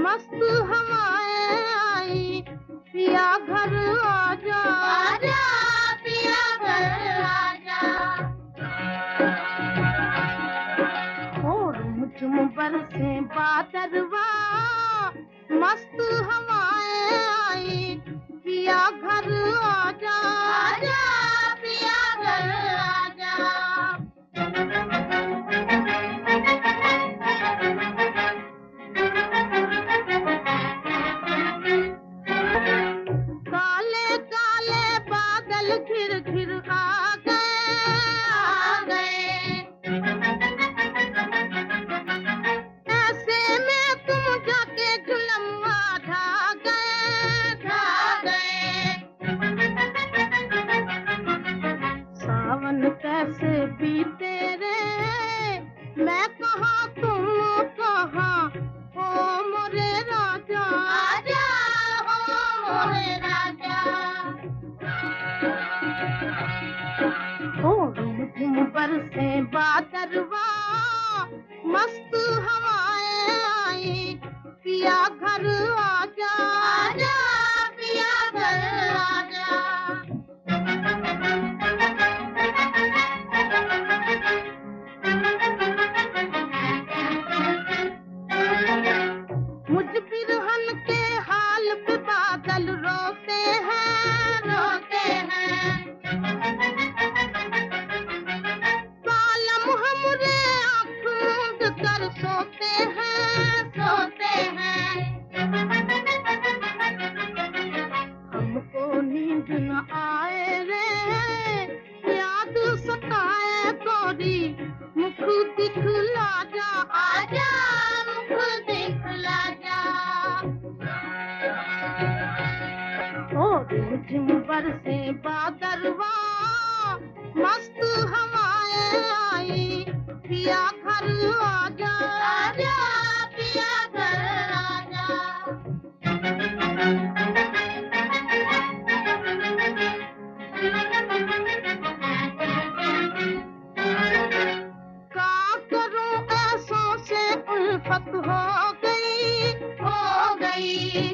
मस्त हवाएं आई, पिया घर आजा, आजा पिया घर आजा। और झुम बरसे बादरवा, मस्त हवाएं आई, पिया घर आजा, आजा पिया घर आजा। काले काले बादल घिर घिर आ गए, ऐसे में तुम जाके झुलमुआ ढा गए। सावन कैसे बीते रे, मैं कहाँ तुम कहाँ, ओ मोरे राजा, आजा ओ मोरे राजा। ओ झुम बरसे बादरवा, मस्त हवाएं आई, पिया घर आजा, आजा पिया घर आजा। मुझ बिरहन के हाल पे बादल रोते हैं, रोते हैं। बालम हमरे आँख मूंद कर सोते हैं, सोते हैं। हमको नींद न आए रे, याद सताए गोरी, मुख दिखला जा, आजा मुख दिखला जा। ओ झुम बरसे बादरवा, मस्त हवाएं आई, पिया घर आजा, आजा पिया घर आजा। क्या करूं ऐसों से उल्फत हो गई, हो गई।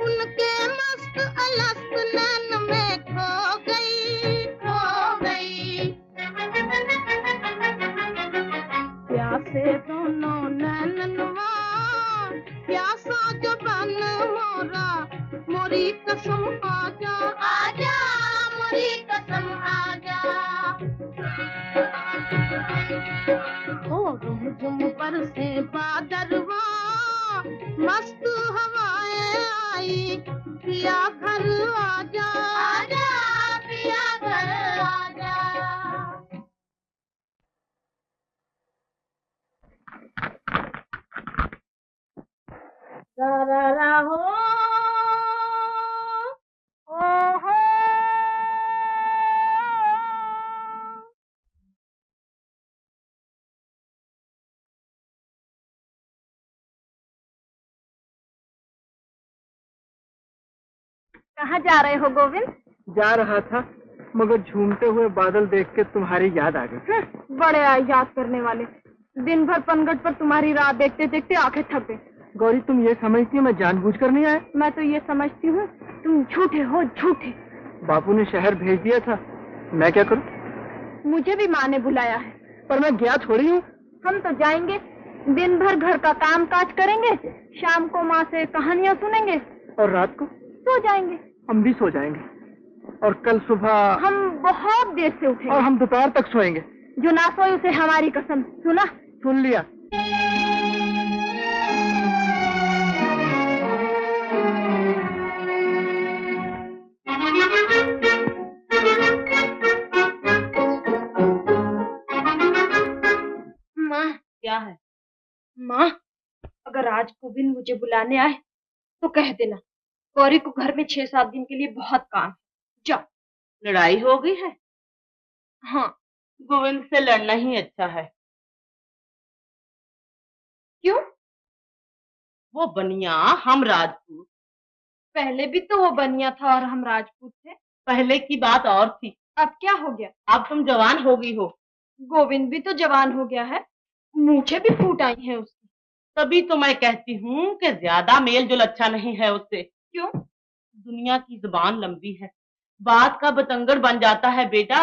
उनके मस्त अलस्त नैन में खो गई, खो गई। प्यासे दोनों नैनवा, प्यासा जबान मोरा, मोरी कसम आजा, आजा मोरी कसम आजा। ओ झुम बरसे बादरवा, मस्त हवाएं आई, पिया घर आजा, आजा पिया घर आजा। रा रा रा हो, ओ हो। कहाँ जा रहे हो गोविंद? जा रहा था, मगर झूमते हुए बादल देख के तुम्हारी याद आ गई। बड़े याद करने वाले। दिन भर पनघट पर तुम्हारी राह देखते देखते आंखें थक गई। गौरी, तुम ये समझती हो मैं जानबूझकर नहीं आया? मैं तो ये समझती हूँ तुम झूठे हो, झूठे। बापू ने शहर भेज दिया था, मैं क्या करूँ? मुझे भी माँ ने बुलाया है। पर मैं गया थोड़ी हूँ। हम तो जाएंगे, दिन भर घर का काम काज करेंगे, शाम को माँ से कहानियाँ सुनेंगे और रात को सो जाएंगे। हम भी सो जाएंगे, और कल सुबह हम बहुत देर से उठेंगे, और हम दोपहर तक सोएंगे। जो ना सोए उसे हमारी कसम। सुना? सुन लिया। माँ, क्या है? माँ, अगर आज गोविंद मुझे बुलाने आए तो कह देना गौरी को घर में 6-7 दिन के लिए बहुत काम है। जाओ। लड़ाई हो गई है? हाँ। गोविंद से लड़ना ही अच्छा है। क्यों? वो बनिया, हम राजपूत। पहले भी तो वो बनिया था और हम राजपूत थे। पहले की बात और थी। अब क्या हो गया? अब तुम जवान हो गई हो। गोविंद भी तो जवान हो गया है, मूछें भी फूट आई हैं उसकी। तभी तो मैं कहती हूँ कि ज्यादा मेल जोल अच्छा नहीं है उससे। क्यों? दुनिया की जुबान लंबी है, बात का बतंगड़ बन जाता है बेटा।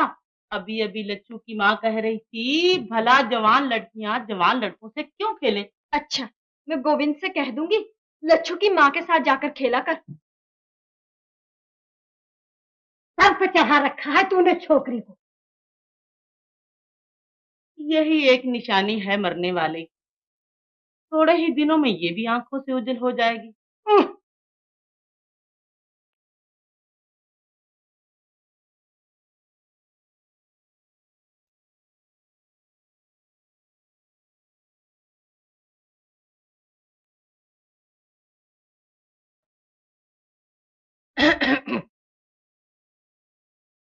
अभी अभी लच्छू की माँ कह रही थी भला जवान लड़कियां जवान लड़कों से क्यों खेले। अच्छा, मैं गोविंद से कह दूंगी लच्छू की माँ के साथ जाकर खेला कर। सर पे चढ़ा रखा है तूने छोकरी को। यही एक निशानी है मरने वाले। थोड़े ही दिनों में ये भी आंखों से ओझल हो जाएगी।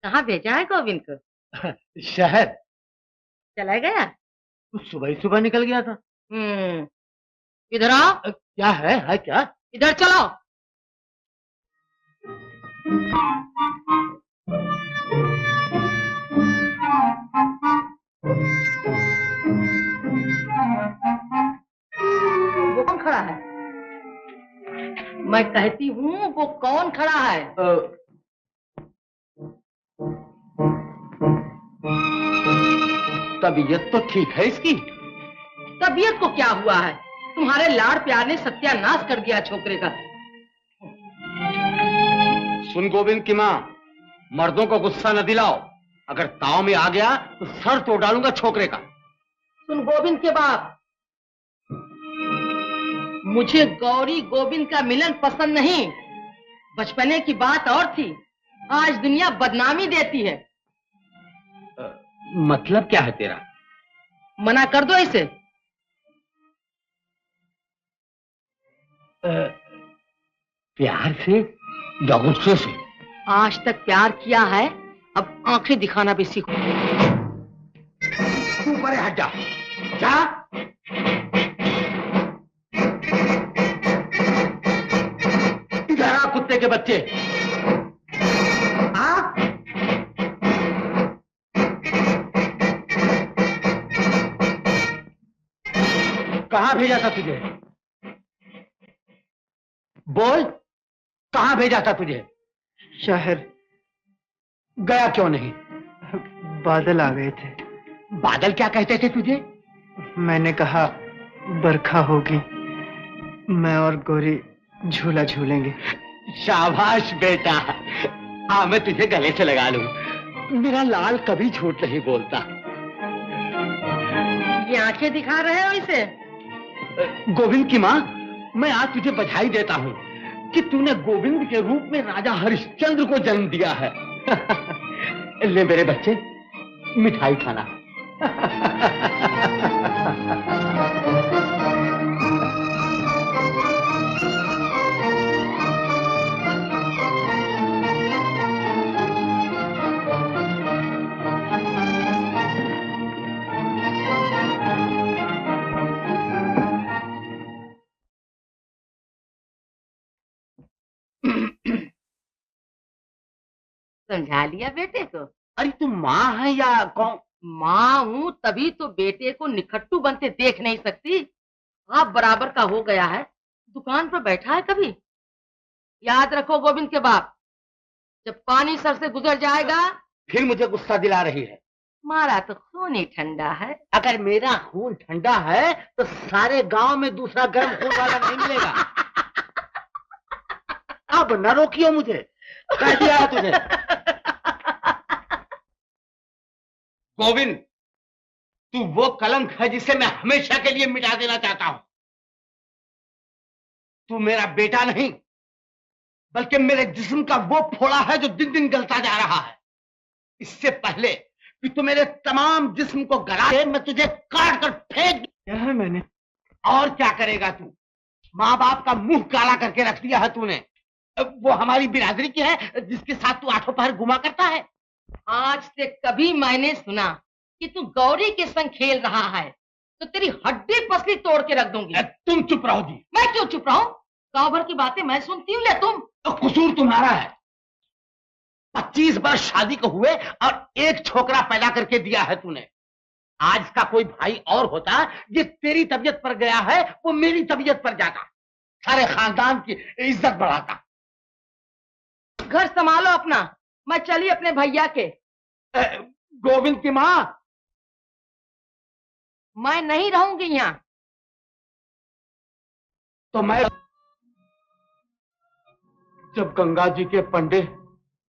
कहाँ भेजा है गोविंद को? शहर। चला गया? सुबह ही सुबह निकल गया था। इधर आओ। क्या है क्या? इधर चलो। वो कौन खड़ा है? मैं कहती हूँ वो कौन खड़ा है? तबीयत तो ठीक है इसकी। तबीयत को क्या हुआ है? तुम्हारे लाड़ प्यार ने सत्यानाश कर दिया छोकरे का। सुन गोविंद की माँ, मर्दों को गुस्सा न दिलाओ। अगर ताव में आ गया तो सर तोड़ डालूंगा छोकरे का। सुन गोविंद के बाप, मुझे गौरी गोविंद का मिलन पसंद नहीं। बचपने की बात और थी, आज दुनिया बदनामी देती है। मतलब क्या है तेरा? मना कर दो इसे। प्यार से या गुस्से से? आज तक प्यार किया है, अब आंखें दिखाना भी सीखो। तू परे हट जा। जा। इधर आ कुत्ते के बच्चे। आ? कहाँ भेजा था तुझे? बोल, कहाँ भेजा था तुझे? शहर। गया क्यों नहीं? बादल आ गए थे। बादल क्या कहते थे तुझे? मैंने कहा बरखा होगी, मैं और गौरी झूला झूलेंगे। शाबाश बेटा, आ मैं तुझे गले से लगा लूं। मेरा लाल कभी झूठ नहीं बोलता। ये आंखें दिखा रहे हो इसे? गोविंद की माँ, मैं आज तुझे बधाई देता हूँ कि तूने गोविंद के रूप में राजा हरिश्चंद्र को जन्म दिया है। ले मेरे बच्चे, मिठाई खाना। समझा लिया बेटे को? अरे तू माँ है या कौन? माँ हूँ, तभी तो बेटे को निखट्टू बनते देख नहीं सकती। आप बराबर का हो गया है, दुकान पर बैठा है कभी। याद रखो गोविंद के बाप, जब पानी सर से गुजर जाएगा। फिर मुझे गुस्सा दिला रही है। मारा तो खून ही ठंडा है। अगर मेरा खून ठंडा है तो सारे गांव में दूसरा गर्म खून वाला नहीं मिलेगा। अब न रोकियो मुझे, कह दिया है तुझे। गोविंद, तू वो कलंक है जिसे मैं हमेशा के लिए मिटा देना चाहता हूं। तू मेरा बेटा नहीं, बल्कि मेरे जिस्म का वो फोड़ा है जो दिन दिन गलता जा रहा है। इससे पहले कि तू मेरे तमाम जिस्म को गला दे, मैं तुझे काट कर फेंक। क्या है मैंने? और क्या करेगा तू? माँ बाप का मुंह काला करके रख दिया है तूने। वो हमारी बिरादरी की है जिसके साथ तू आठों पहर घुमा करता है। आज से कभी मैंने सुना कि तू गौरी के संग खेल रहा है तो तेरी हड्डी पसली तोड़ के रख दूंगी। तुम चुप रहो जी। मैं क्यों चुप रहूं? गांव भर की बातें मैं सुनती हूँ या तुम? तो कसूर तुम्हारा है। 25 वर्ष शादी को हुए और एक छोकरा पैदा करके दिया है तूने। आज इसका कोई भाई और होता, ये तेरी तबीयत पर गया है, वो मेरी तबीयत पर जाता, सारे खानदान की इज्जत बढ़ाता। घर संभालो अपना, मैं चली अपने भैया के। गोविंद की माँ, मैं नहीं रहूंगी यहाँ। तो मैं जब गंगा जी के पंडे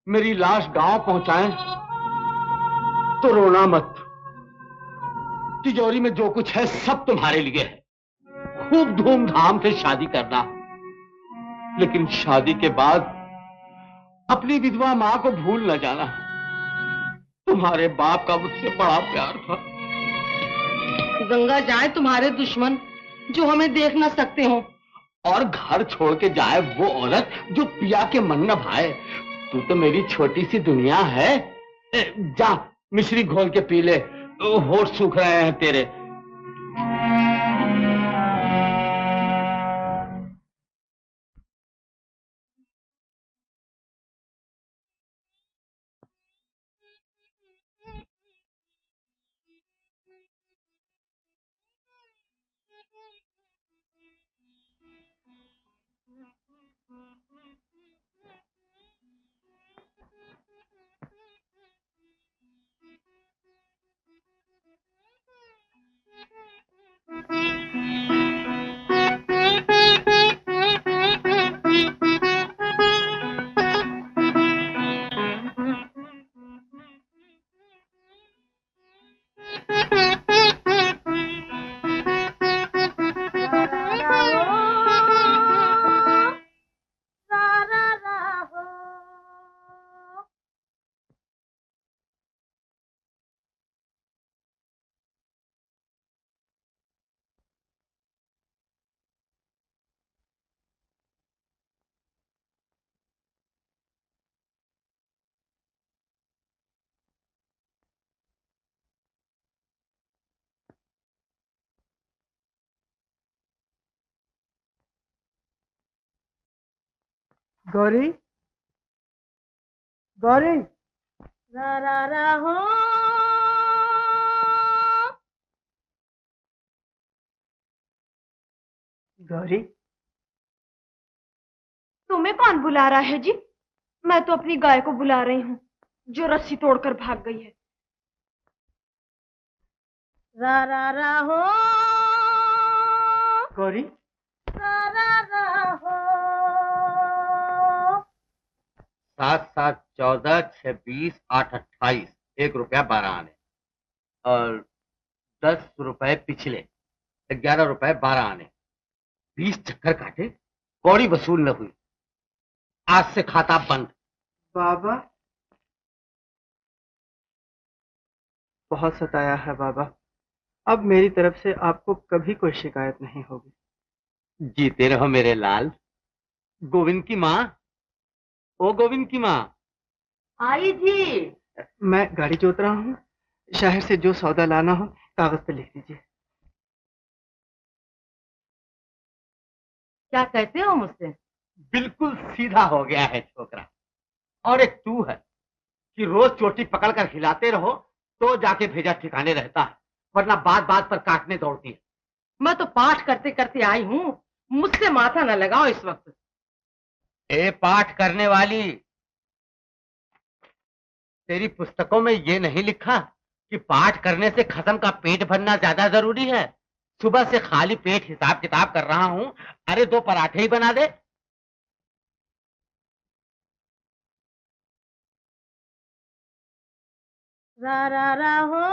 मेरी लाश गांव पहुंचाएं तो रोना मत। तिजोरी में जो कुछ है सब तुम्हारे लिए है। खूब धूमधाम से शादी करना, लेकिन शादी के बाद अपनी विधवा मां को भूल न जाना। तुम्हारे बाप का मुझसे बड़ा प्यार था। गंगा जाए तुम्हारे दुश्मन जो हमें देख ना सकते हो, और घर छोड़ के जाए वो औरत जो पिया के मन न भाए। तू तो मेरी छोटी सी दुनिया है। जा मिश्री घोल के पी ले, होठ सूख रहे हैं तेरे। गौरी, गौरी, रा रा रा हो। गौरी, तुम्हें कौन बुला रहा है जी? मैं तो अपनी गाय को बुला रही हूँ जो रस्सी तोड़कर भाग गई है। रा रा रा हो। गौरी, रा रा रा हो। 7 7 14 6 20 8 28, 1 रुपया 12 आने, और 10 रुपए पिछले, 11 रुपए 12 आने। 20 चक्कर काटे, कौड़ी वसूल न हुई। आज से खाता बंद। बाबा, बहुत सताया है बाबा। अब मेरी तरफ से आपको कभी कोई शिकायत नहीं होगी। जीते रहो मेरे लाल। गोविंद की माँ, ओ गोविंद की माँ। आई जी। मैं गाड़ी जोत रहा हूँ, शहर से जो सौदा लाना हो कागज पे लिख दीजिए। क्या कहते हो मुझसे? बिल्कुल सीधा हो गया है छोकरा। और एक तू है कि रोज चोटी पकड़कर खिलाते रहो तो जाके भेजा ठिकाने रहता है, वरना बात बात पर काटने दौड़ती है। मैं तो पाठ करते करते आई हूँ, मुझसे माथा न लगाओ इस वक्त। ए पाठ करने वाली, तेरी पुस्तकों में ये नहीं लिखा कि पाठ करने से खत्म का पेट भरना ज्यादा जरूरी है? सुबह से खाली पेट हिसाब किताब कर रहा हूँ, अरे 2 पराठे ही बना दे। रा रा रा हो।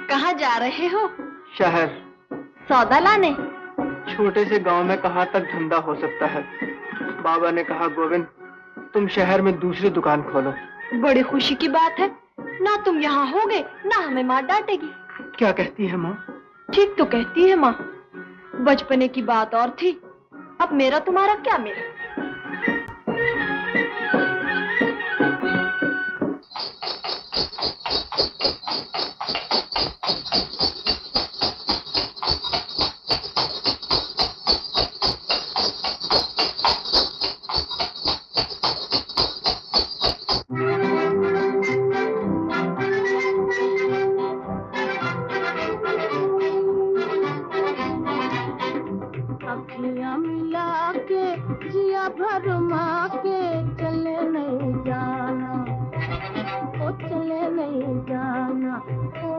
कहाँ जा रहे हो? शहर। सौदा लाने? छोटे से गांव में कहाँ तक धंधा हो सकता है। बाबा ने कहा गोविंद तुम शहर में दूसरी दुकान खोलो। बड़ी खुशी की बात है। ना तुम यहाँ होगे ना हमें माँ डांटेगी। क्या कहती है माँ? ठीक तो कहती है माँ। बचपने की बात और थी, अब मेरा तुम्हारा क्या मेल। जिया भरमा के चले नहीं जाना, ओ चले नहीं जाना, ओ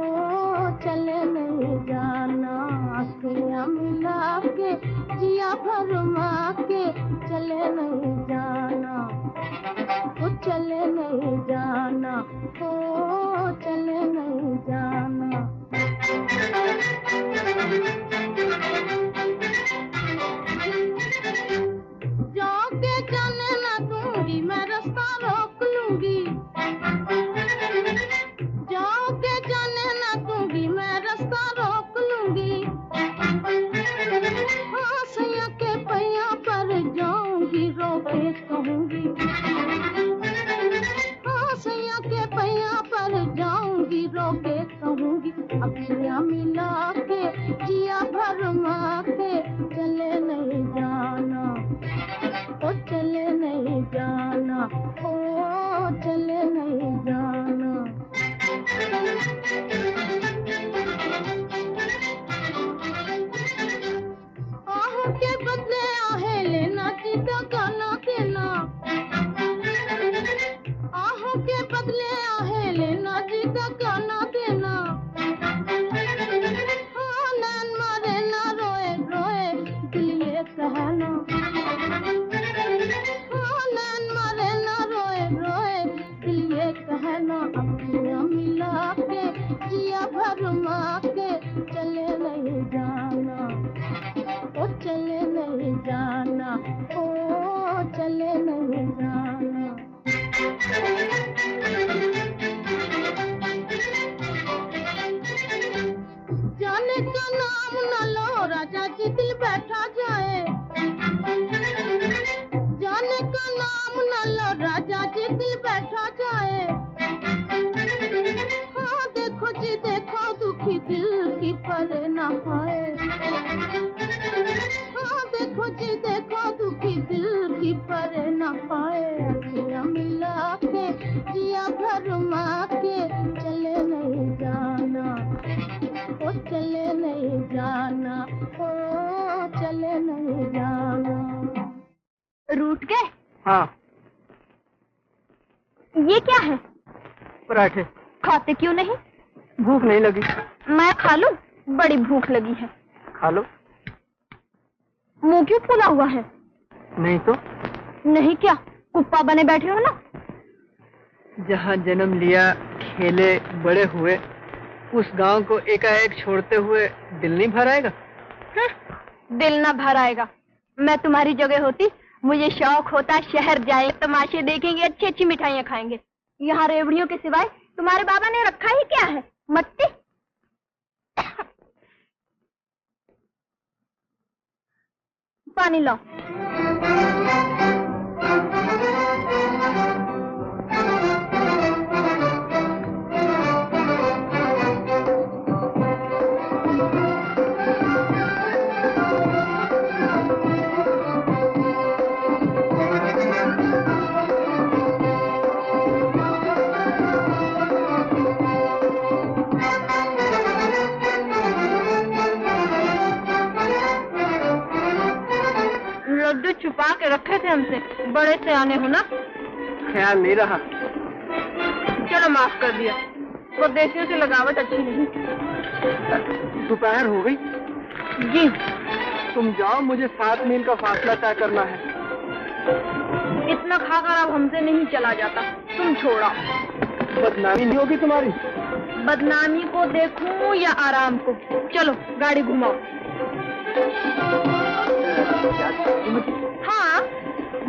चले नहीं जाना, अखियाँ मिला के जिया भरमा के चले नहीं जाना, ओ चले नहीं जाना, ओ चले नहीं जाना। जाके जाने ना दूंगी, मैं रास्ता रोक लूंगी, जाके जाने ना दूंगी, मैं रास्ता रोक लूंगी, हाँ सैया के पैया पर जाऊंगी, रोके कहूंगी, हाँ सैया के पैया पर जाऊंगी, रोके कहूंगी, अखियाँ मिला के जिया भरमा के चले नहीं जाना, ओ चले नहीं जाना, ओ चले नहीं जाना। आहों के बदले आहे लेना, जीता गाना देना, आहों के बदले आहे लेना, जीता गाना देना, हाँ नैन मारे ना रोए रोए दिल ये कहना, हाँ नैन मारे ना रोए रोए दिल ये कहना, अखियाँ मिला के जिया भरमा के चले नहीं जाना, ओ चले नहीं जाना, ओ चले नहीं जाना। जाने का नाम न लो राजा जी, दिल बैठा जाए, जाने का नाम न लो राजा जी, दिल बैठा जाए, हाँ देखो जी देखो दुखी दिल की पर ना पाए, हाँ देखो जी देखो दुखी दिल की पर ना पाए, अखियाँ मिला के जिया भरमा के चले नहीं जाना, ओ चले नहीं जाना, ओ चले नहीं जाना। रूठ गए? हाँ, ये क्या है? पराठे। खाते क्यों नहीं? भूख नहीं लगी। मैं खा लूं? बड़ी भूख लगी है। खा लो। मुंह क्यों फूला हुआ है? नहीं तो। नहीं क्या, कुप्पा बने बैठे हो ना? जहाँ जन्म लिया, खेले, बड़े हुए, उस गांव को एकाएक छोड़ते हुए दिल नहीं भर आएगा? दिल ना भर आएगा। मैं तुम्हारी जगह होती, मुझे शौक होता शहर जाए, तमाशे देखेंगे, अच्छी अच्छी मिठाइयाँ खाएंगे। यहाँ रेवड़ियों के सिवाय तुम्हारे बाबा ने रखा ही क्या है? मट्टी। पानी लाओ। लड्डू छुपा के रखे थे हमसे, बड़े से आने हो ना? ख्याल नहीं रहा। चलो माफ कर दिया, परदेशियों से लगावट अच्छी नहीं। दोपहर हो गई। जी। तुम जाओ, मुझे 7 मील का फासला तय करना है। इतना खाकर अब हमसे नहीं चला जाता, तुम छोड़ो। बदनामी नहीं होगी तुम्हारी? बदनामी को देखूं या आराम को? चलो गाड़ी घुमाओ। हाँ,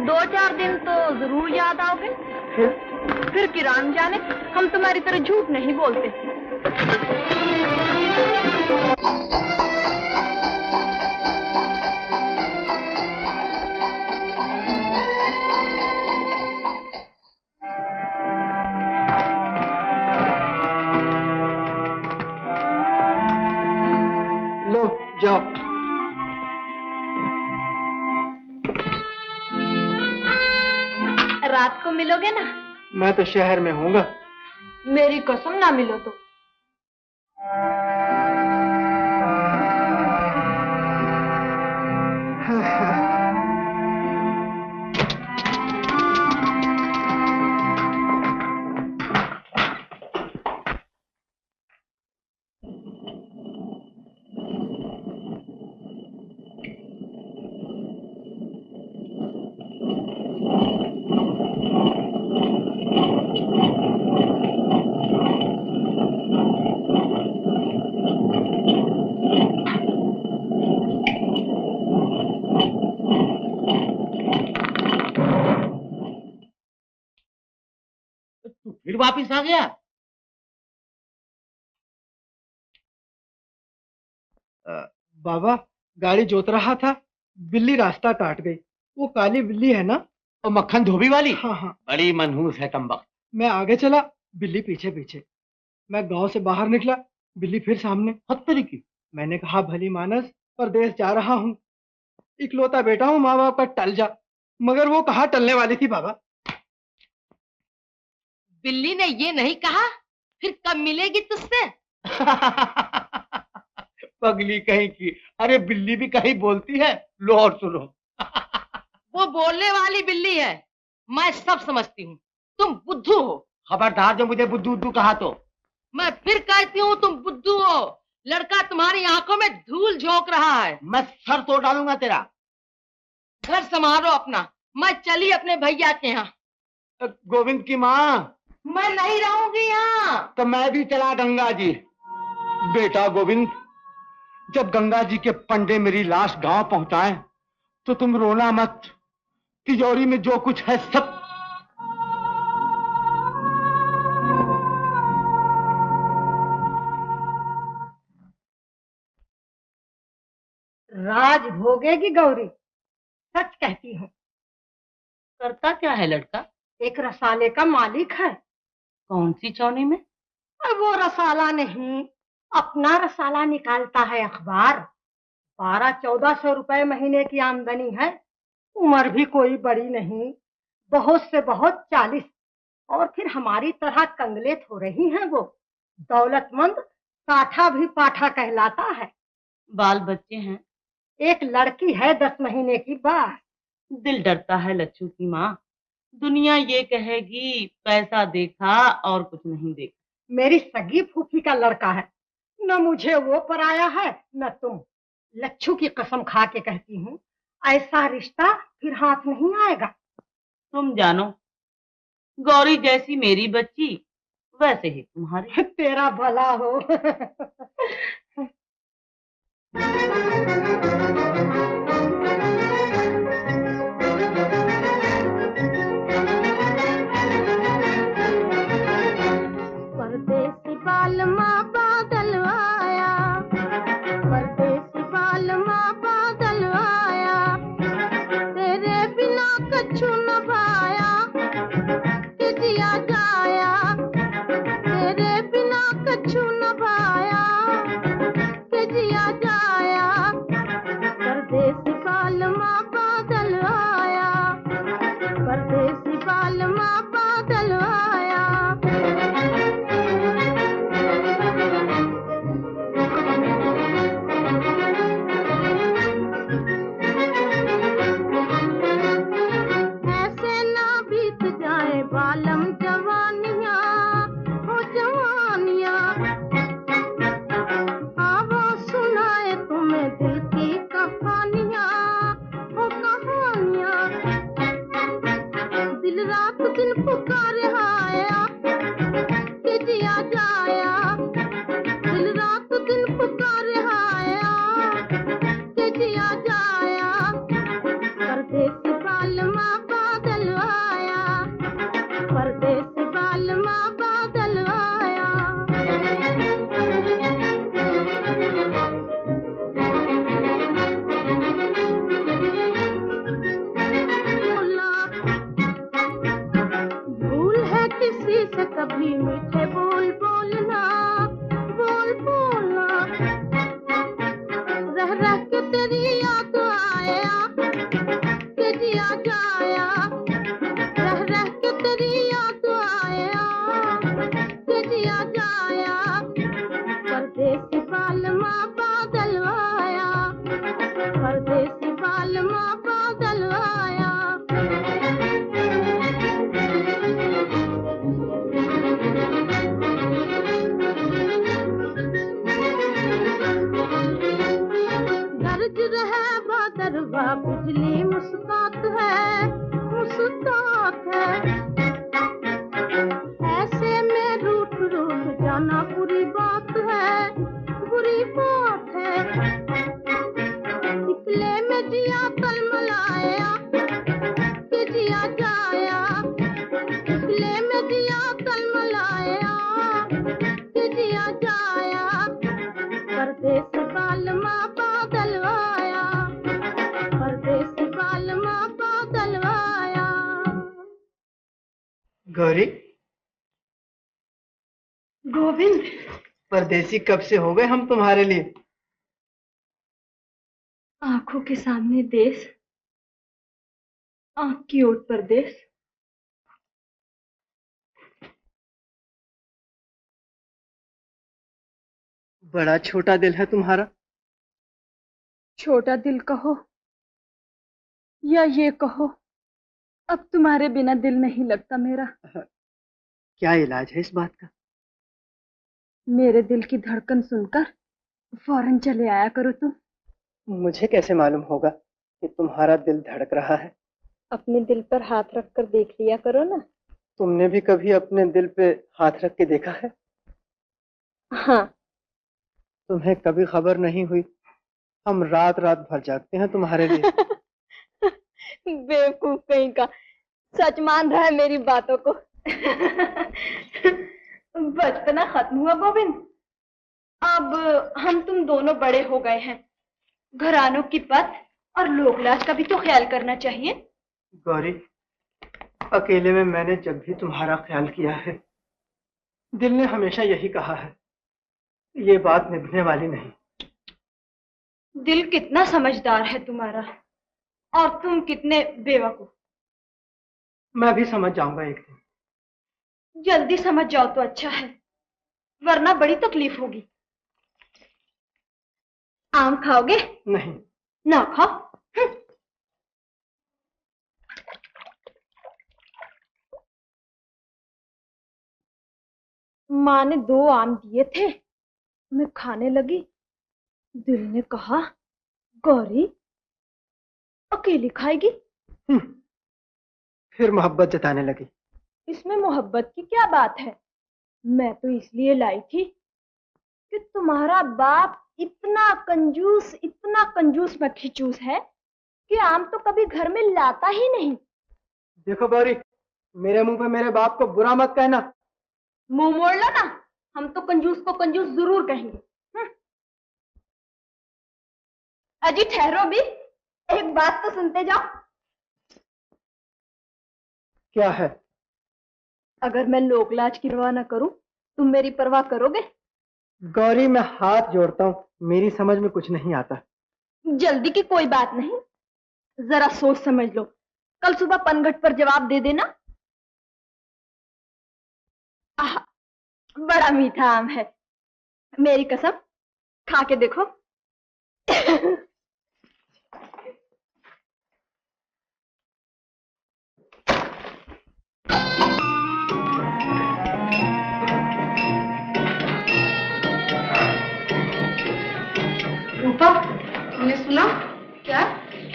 2-4 दिन तो जरूर याद आओगे। फिर किरान जाने, हम तुम्हारी तरह झूठ नहीं बोलते। लो जाओ। रात को मिलोगे ना? मैं तो शहर में हूँगा। मेरी कसम, ना मिलो तो। वापिस आ गया? बाबा, गाड़ी जोत रहा था, बिल्ली रास्ता काट गई। वो काली बिल्ली है ना? और मक्खन धोबी वाली? हाँ हाँ। बड़ी मनहूस है कमबख्त। मैं आगे चला, बिल्ली पीछे पीछे। मैं गांव से बाहर निकला, बिल्ली फिर सामने। हत्तरी की। मैंने कहा, भली मानस, परदेश जा रहा हूँ, इकलौता बेटा हूँ, माँ बाप का, टल जा। मगर वो कहाँ टलने वाली थी बाबा। बिल्ली ने ये नहीं कहा फिर कब मिलेगी तुझसे? पगली कहीं की। अरे बिल्ली भी कहीं बोलती है। लो और सुनो। वो बोलने वाली बिल्ली है, मैं सब समझती हूँ। तुम बुद्धू हो। खबरदार जो मुझे बुद्धू उद्धू कहा तो। मैं फिर कहती हूँ तुम बुद्धू हो। लड़का तुम्हारी आंखों में धूल झोंक रहा है। मैं सर तोड़ डालूंगा तेरा। घर संभालो अपना, मैं चली अपने भैया के यहाँ। गोविंद की माँ। मैं नहीं रहूंगी यहाँ। तो मैं भी चला गंगा जी। बेटा गोविंद, जब गंगा जी के पंडे मेरी लाश गांव पहुंचाएं तो तुम रोना मत। तिजोरी में जो कुछ है सब। राज भोगेगी गौरी, सच कहती हूँ। करता क्या है लड़का? एक रसाले का मालिक है। कौन सी चौनी में? और वो रसाला नहीं, अपना रसाला निकालता है अखबार। 1200-1400 रुपए महीने की आमदनी है। उम्र भी कोई बड़ी नहीं, बहुत से बहुत 40। और फिर हमारी तरह कंगले थोड़े ही हैं वो। दौलतमंद साठा भी पाठा कहलाता है। बाल बच्चे हैं? एक लड़की है 10 महीने की बस। दिल डरता है लच्छू की माँ। दुनिया ये कहेगी पैसा देखा और कुछ नहीं देखा। मेरी सगी फूफी का लड़का है, न मुझे वो पराया है न तुम। लच्छू की कसम खा के कहती हूँ, ऐसा रिश्ता फिर हाथ नहीं आएगा। तुम जानो, गौरी जैसी मेरी बच्ची वैसे ही तुम्हारी। तेरा भला हो। परदेसी बालमा बादल आया, परदेसी बालमा बादल आया, तेरे बिना कछु न भाया, कि जिया जाया, तेरे बिना कछु न भाया, कि जिया जाया। परदेसी बालमा बादल आया, परदेसी बालमा बादल आया। ऐसे ना बीत जाए बालम जवानियाँ, हो जवानियाँ। आवो सुनाए तुम्हें दिल की कहानियाँ, हो कहानियाँ। दिल रात दिन पुकारे आया, कि जिया जाया। दिल रात दिन पुकारे आया, कि जिया जाया। परदेसी बालमा बादल आया, परदेसी बालमा बादल आया। भूल है किसी से कभी मीठे बोल बोलना, बोल बोलना। रह रह के तेरी याद आया, कि जिया जाया। रह रह के तेरी याद आया, कि जिया जाया। परदेसी बालमा बादल आया, परदेसी बालमा बादल आया। गरज रहे बादरवा बिजली मुस्कात है, मुस्कात है। ऐसे में रूठ रूठ जाना बुरी बात है, बुरी बात है। निकले में जिया तलमलाया, कि जिया जाया। निकले में जिया तलमलाया, परदेस बालमा बादल आया, परदेस बालमा बादल आया। गौरी, गोविंद, परदेसी कब से हो गए हम तुम्हारे लिए। आंखों के सामने देश, आंख की ओट परदेश। बड़ा छोटा दिल है तुम्हारा। छोटा दिल कहो या ये कहो, अब तुम्हारे बिना दिल नहीं लगता मेरा। क्या इलाज है इस बात का। मेरे दिल की धड़कन सुनकर फौरन चले आया करो तुम। मुझे कैसे मालूम होगा कि तुम्हारा दिल धड़क रहा है। अपने दिल पर हाथ रख कर देख लिया करो ना। तुमने भी कभी अपने दिल पे हाथ रख के देखा है। हाँ। तुम्हें कभी खबर नहीं हुई, हम रात रात भर जागते हैं तुम्हारे लिए। बेवकूफ कहीं का, सच मान रहा है मेरी बातों को। बचपना खत्म हुआ गोविंद, अब हम तुम दोनों बड़े हो गए हैं। घरानों की पत और लोकलाज का भी तो ख्याल करना चाहिए। गौरी, अकेले में मैंने जब भी तुम्हारा ख्याल किया है, दिल ने हमेशा यही कहा है, ये बात निभने वाली नहीं। दिल कितना समझदार है तुम्हारा, और तुम कितने बेवकूफ। मैं भी समझ जाऊंगा एक दिन। जल्दी समझ जाओ तो अच्छा है, वरना बड़ी तकलीफ होगी। आम खाओगे? नहीं। ना खाओ। माँ ने 2 आम दिए थे, मैं खाने लगी। दिल ने कहा, गौरी अकेली खाएगी। फिर मोहब्बत जताने लगी। इसमें मोहब्बत की क्या बात है। मैं तो इसलिए लाई थी कि तुम्हारा बाप इतना कंजूस मक्खीचूस है कि आम तो कभी घर में लाता ही नहीं। देखो गौरी, मेरे मुंह पे मेरे बाप को बुरा मत कहना। मुंह मोड़ लो ना, हम तो कंजूस को कंजूस जरूर कहेंगे। अजी ठहरो भी, एक बात तो सुनते जाओ। क्या है? अगर मैं लोकलाज की परवाह न करूं, तुम मेरी परवाह करोगे? गौरी, मैं हाथ जोड़ता हूँ, मेरी समझ में कुछ नहीं आता। जल्दी की कोई बात नहीं, जरा सोच समझ लो। कल सुबह पनघट पर जवाब दे देना। आह, बड़ा मीठा आम है, मेरी कसम, खा के देखो। रूपा, तुमने सुना? क्या?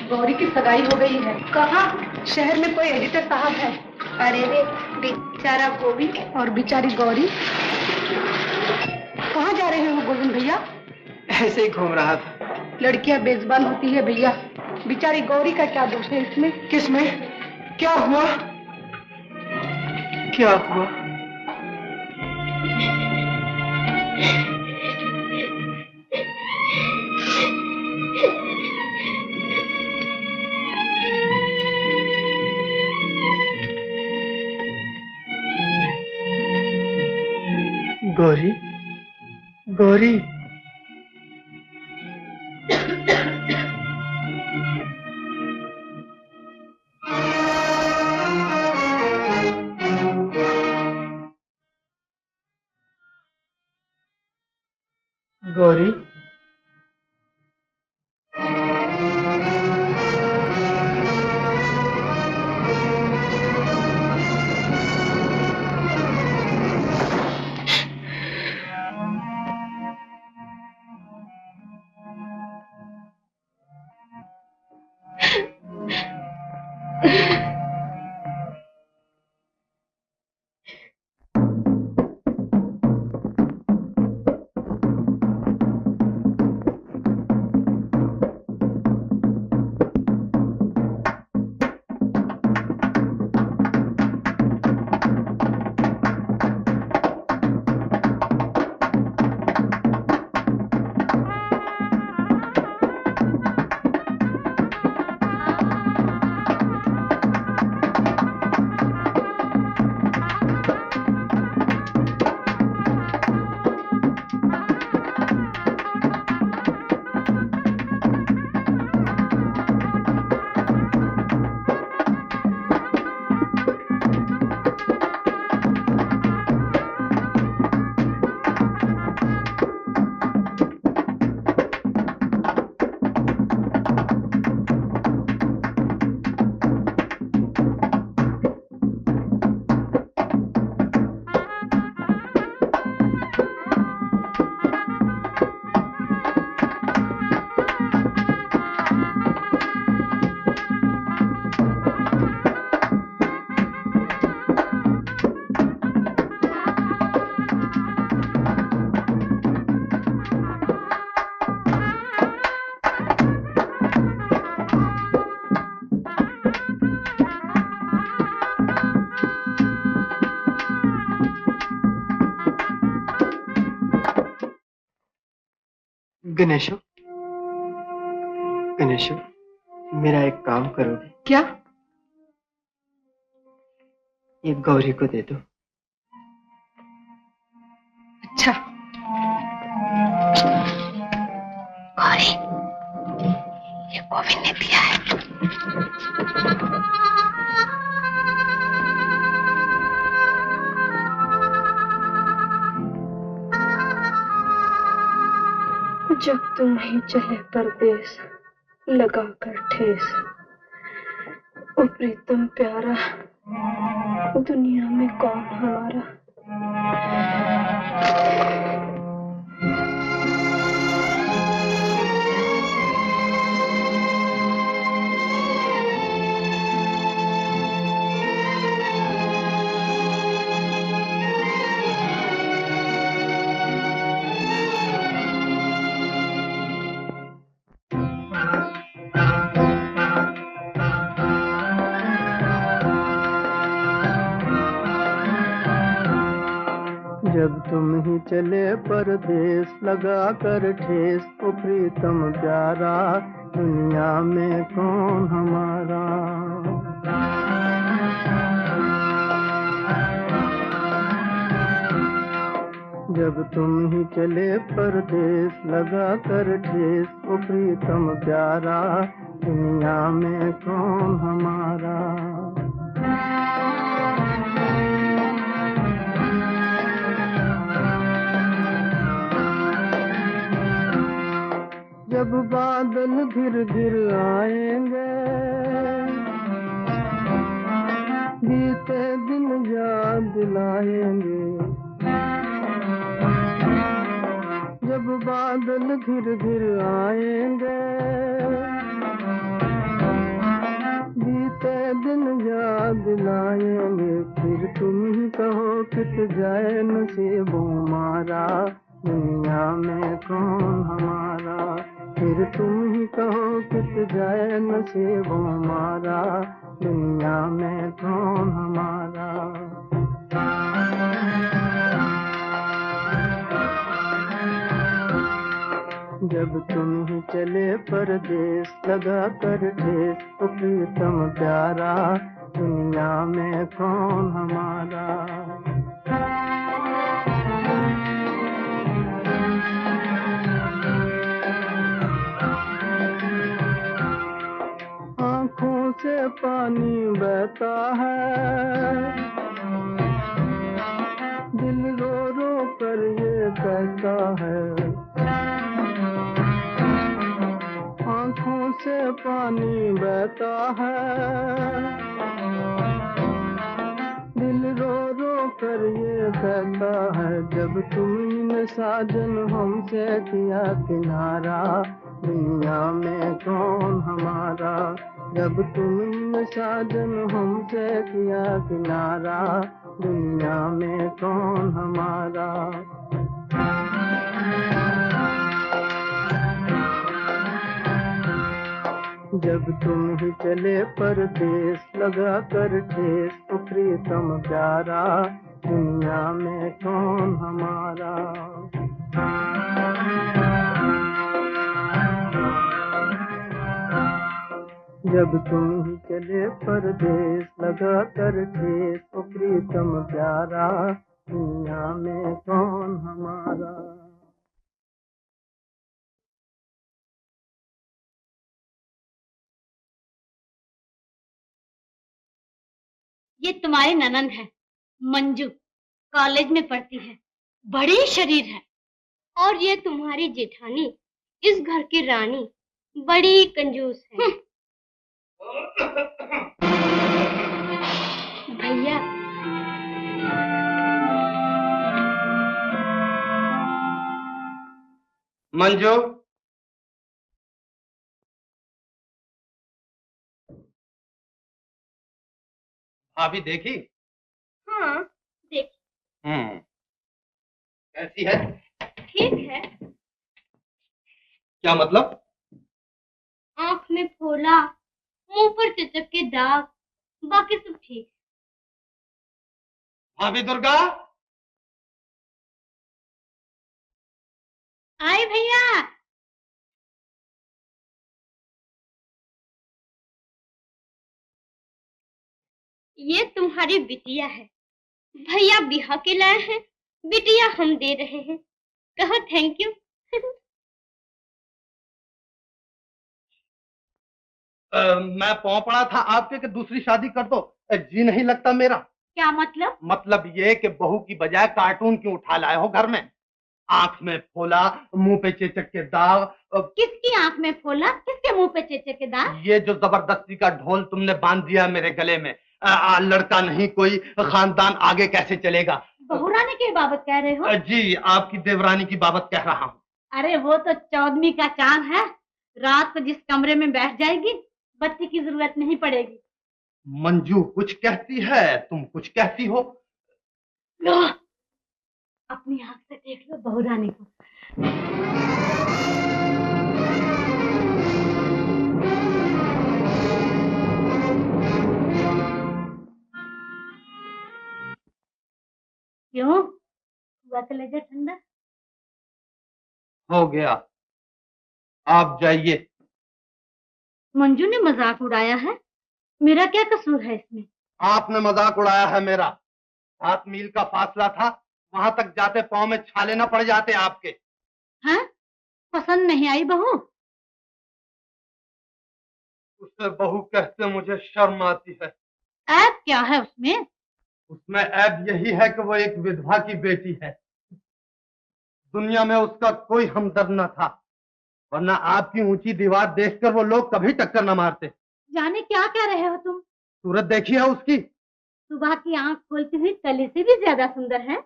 गौरी की सगाई हो गई है। कहाँ? शहर में कोई एडिटर साहब है। अरे रे, बेचारा गोविंद और बेचारी गौरी। कहाँ जा रहे हो गोविंद भैया? ऐसे ही घूम रहा था। लड़कियां बेजुबान होती है भैया, बेचारी गौरी का क्या दोष है इसमें? किसमें? क्या हुआ? क्या हुआ? गौरी, गौरी, गौरी, गणेशो, गणेशो, मेरा एक काम करोगे? क्या? ये गौरी को दे दो। अच्छा। गौरी, ये गोविंद ने दिया है। जब तुम ही चले परदेस लगा कर ठेस, ओ प्रीतम प्यारा, दुनिया में कौन हमारा। जब तुम ही चले परदेस लगा कर ठेस, ओ प्रीतम प्यारा, दुनिया में कौन हमारा। जब तुम ही चले परदेस लगा कर ठेस, ओ प्रीतम प्यारा, दुनिया में कौन हमारा। जब बादल घिर घिर आएंगे, बीते दिन याद दिलाएंगे। जब बादल घिर घिर आएंगे, बीते दिन याद दिलाएंगे। फिर तुम ही कहो कित जाए नसीबों मारा, दुनिया में कौन हमारा। फिर तुम ही कहो कित जाए नसीबों मारा, दुनिया में कौन हमारा। जब तुम ही चले परदेस लगा कर ठेस, ओ प्रीतम प्यारा, दुनिया में कौन हमारा। आँखों से पानी बहता है, दिल रो रो कर ये कहता है। आँखों से पानी बहता है, दिल रो रो कर ये कहता है। जब तुमने साजन हमसे किया किनारा, दुनिया में कौन हमारा। जब तुमने साजन हमसे किया किनारा, दुनिया में कौन हमारा। जब तुम ही चले परदेस लगा कर ठेस, ओ प्रीतम प्यारा, दुनिया में कौन हमारा। जब तुम ही चले परदेस लगा कर ठेस, ओ प्रीतम प्यारा, दुनिया में कौन हमारा। ये तुम्हारी ननंद है मंजू, कॉलेज में पढ़ती है, बड़ी शरीर है। और ये तुम्हारी जेठानी, इस घर की रानी, बड़ी कंजूस है। भैया, मंजू, भाभी देखी? हाँ देख, कैसी है? ठीक है। क्या मतलब? आँख में फोला, मुंह पर चचक के दाग, बाकी सब ठीक। भाभी दुर्गा, आए भैया, ये तुम्हारी बिटिया है। भैया बिहा के लाए हैं, बिटिया हम दे रहे हैं। कहो थैंक यू। मैं पाँव पड़ा था आपके कि दूसरी शादी कर दो। जी नहीं लगता मेरा। क्या मतलब? मतलब ये कि बहू की बजाय कार्टून क्यों उठा लाए हो घर में? आंख में फोला, मुंह पे चेचक के दाग। किसकी आंख में फोला, किसके मुंह पे चेचक के दाग? ये जो जबरदस्ती का ढोल तुमने बांध दिया मेरे गले में। लड़का नहीं कोई, खानदान आगे कैसे चलेगा? बहुरानी की बाबत कह रहे हो? जी, आपकी देवरानी की बाबत कह रहा हूँ। अरे वो तो 14वीं का चांद है, रात को जिस कमरे में बैठ जाएगी बत्ती की जरूरत नहीं पड़ेगी। मंजू कुछ कहती है, तुम कुछ कहती हो। लो, अपनी आंख से देख लो बहुरानी को। क्यों हुआ कलेजा ठंडा? हो गया, आप जाइए। मंजू ने मजाक उड़ाया है, मेरा क्या कसूर है इसमें? आपने मजाक उड़ाया है मेरा। 7 मील का फासला था, वहां तक जाते पांव में छाले न पड़ जाते आपके। हैं? पसंद नहीं आई बहू? उसे बहू कहते मुझे शर्म आती है। ऐब क्या है उसमें? उसमें ऐब यही है कि वो एक विधवा की बेटी है। दुनिया में उसका कोई हमदर्द न था, वरना आपकी ऊंची दीवार देखकर वो लोग कभी टक्कर न मारते। जाने क्या कह रहे हो तुम? सूरत देखी है उसकी? सुबह की आंख खोलती हुई कली से भी ज्यादा सुंदर है।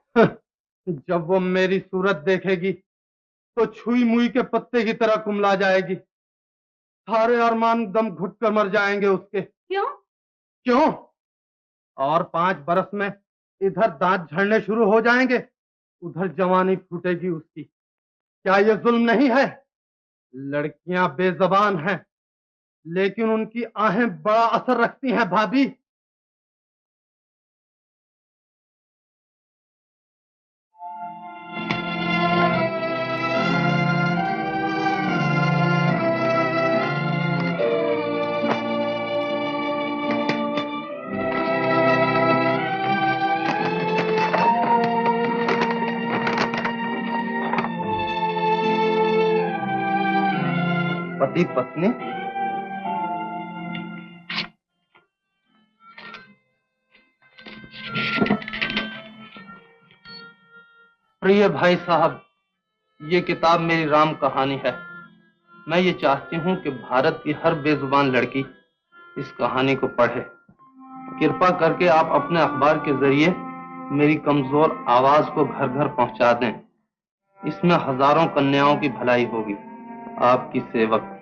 जब वो मेरी सूरत देखेगी तो छुई मुई के पत्ते की तरह कुमला जाएगी। सारे अरमान दम घुट कर मर जाएंगे उसके। क्यों? क्यों? और 5 बरस में इधर दांत झड़ने शुरू हो जाएंगे, उधर जवानी फूटेगी उसकी। क्या ये जुल्म नहीं है? लड़कियां बेजबान हैं, लेकिन उनकी आहें बड़ा असर रखती हैं भाभी। पति पत्नी प्रिय भाई साहब, ये किताब मेरी राम कहानी है। मैं ये चाहती हूँ कि भारत की हर बेजुबान लड़की इस कहानी को पढ़े। कृपा करके आप अपने अखबार के जरिए मेरी कमजोर आवाज को घर घर पहुंचा दें। इसमें हजारों कन्याओं की भलाई होगी। आपकी सेवक।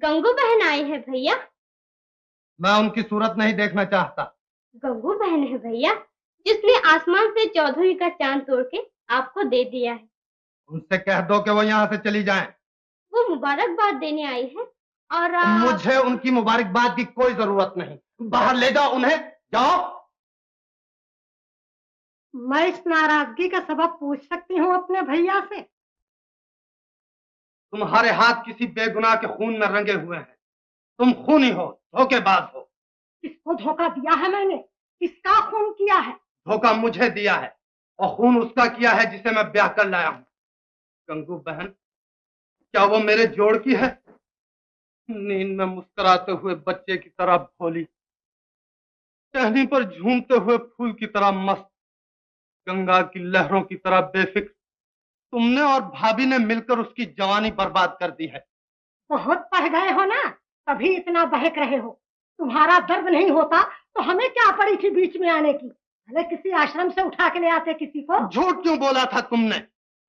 गंगू बहन आई है भैया। मैं उनकी सूरत नहीं देखना चाहता। गंगू बहन है भैया, जिसने आसमान से 14वीं का चांद तोड़ के आपको दे दिया है। उनसे कह दो कि वो यहाँ से चली जाएं। वो मुबारकबाद देने आई है और मुझे उनकी मुबारकबाद की कोई जरूरत नहीं। बाहर ले जाओ उन्हें, जाओ। मैं इस नाराजगी का सबब पूछ सकती हूँ अपने भैया से? तुम्हारे हाथ किसी बेगुनाह के खून में रंगे हुए हैं। तुम खूनी हो, धोखेबाज हो। किसको धोखा दिया है मैंने? किसका खून किया है? धोखा मुझे दिया है और खून उसका किया है जिसे मैं ब्याह कर लाया हूँ। गंगू बहन, क्या वो मेरे जोड़ की है? नींद में मुस्कुराते हुए बच्चे की तरह भोली, टहनी पर झूमते हुए फूल की तरह मस्त, गंगा की लहरों की तरह बेफिक्र, तुमने और भाभी ने मिलकर उसकी जवानी बर्बाद कर दी है। बहुत पढ़ गए हो ना, तभी इतना बहक रहे हो। तुम्हारा दर्द नहीं होता तो हमें क्या पड़ी थी बीच में आने की? भले किसी आश्रम से उठा के ले आते किसी को। झूठ क्यों बोला था तुमने?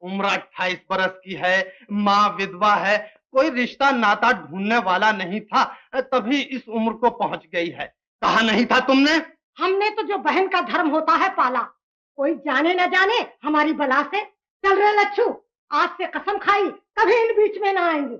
उम्र 28 बरस की है, माँ विधवा है, कोई रिश्ता नाता ढूंढने वाला नहीं था, तभी इस उम्र को पहुंच गई है। कहा नहीं था तुमने? हमने तो जो बहन का धर्म होता है पाला, कोई जाने न जाने हमारी बला से। चल रहे लच्छू, आज से कसम खाई कभी इन बीच में ना आएंगे।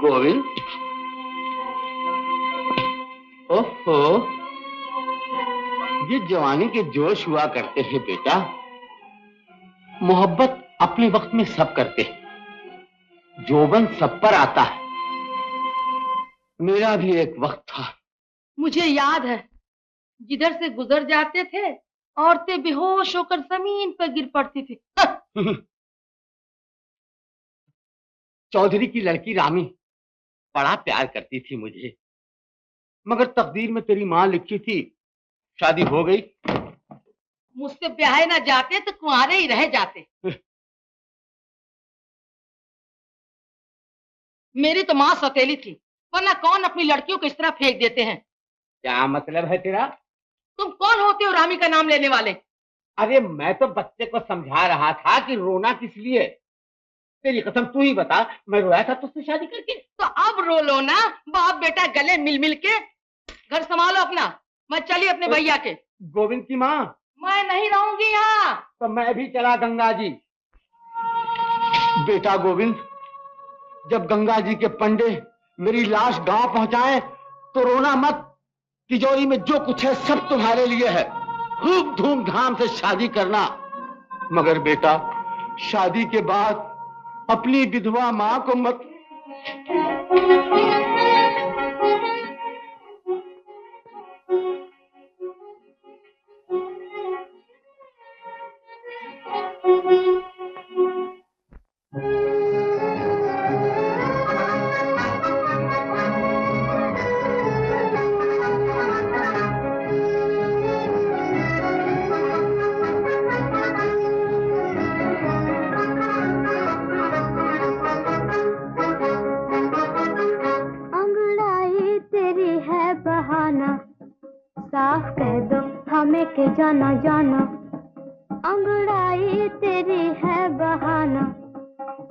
गोविंद, ओहो, ये जवानी के जोश हुआ करते हैं बेटा। मोहब्बत अपने वक्त में सब करते हैं, जोबन सब पर आता है। मेरा भी एक वक्त था। मुझे याद है, जिधर से गुजर जाते थे औरतें बेहोश होकर जमीन पर गिर पड़ती थी। चौधरी की लड़की रामी बड़ा प्यार करती थी मुझे, मगर तकदीर में तेरी माँ लिखी थी, शादी हो गई। मुझसे ब्याहे ना जाते तो कुंवारे ही रह जाते। मेरी तो माँ सौतेली थी, वरना कौन अपनी लड़कियों को इस तरह फेंक देते हैं। क्या मतलब है तेरा? तुम कौन होते हो रामी का नाम लेने वाले? अरे मैं तो बच्चे को समझा रहा था कि रोना किस लिए। तेरी कसम तू ही बता, मैं रोया था तुझसे शादी करके? तो अब रो लो ना, बाप बेटा गले मिल मिल के। घर संभालो अपना, मैं चली अपने भैया के। गोविंद की माँ, मैं नहीं रहूंगी यहाँ। तो मैं भी चला गंगा जी। बेटा गोविंद, जब गंगा जी के पंडे मेरी लाश गांव पहुंचाएं तो रोना मत। तिजोरी में जो कुछ है सब तुम्हारे लिए है। खूब धूमधाम से शादी करना, मगर बेटा शादी के बाद अपनी विधवा मां को मत। साफ कह दो हमें के जाना जाना, अंगड़ाई तेरी है बहाना।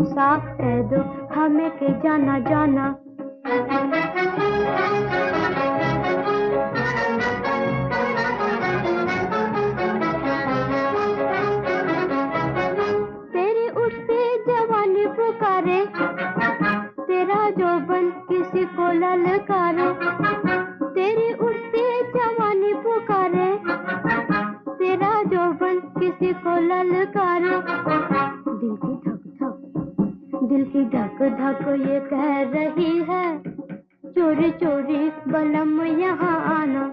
साफ कह दो हमें के जाना जाना। तेरी उठती जवानी पुकारे, तेरा जोबन किसी को ललकारे। तेरी उठती जवानी पुकारे, तेरा जोबन किसी को ललकारे। दिल की धक धक ये कह रही है, चोरी चोरी बलम यहाँ आना।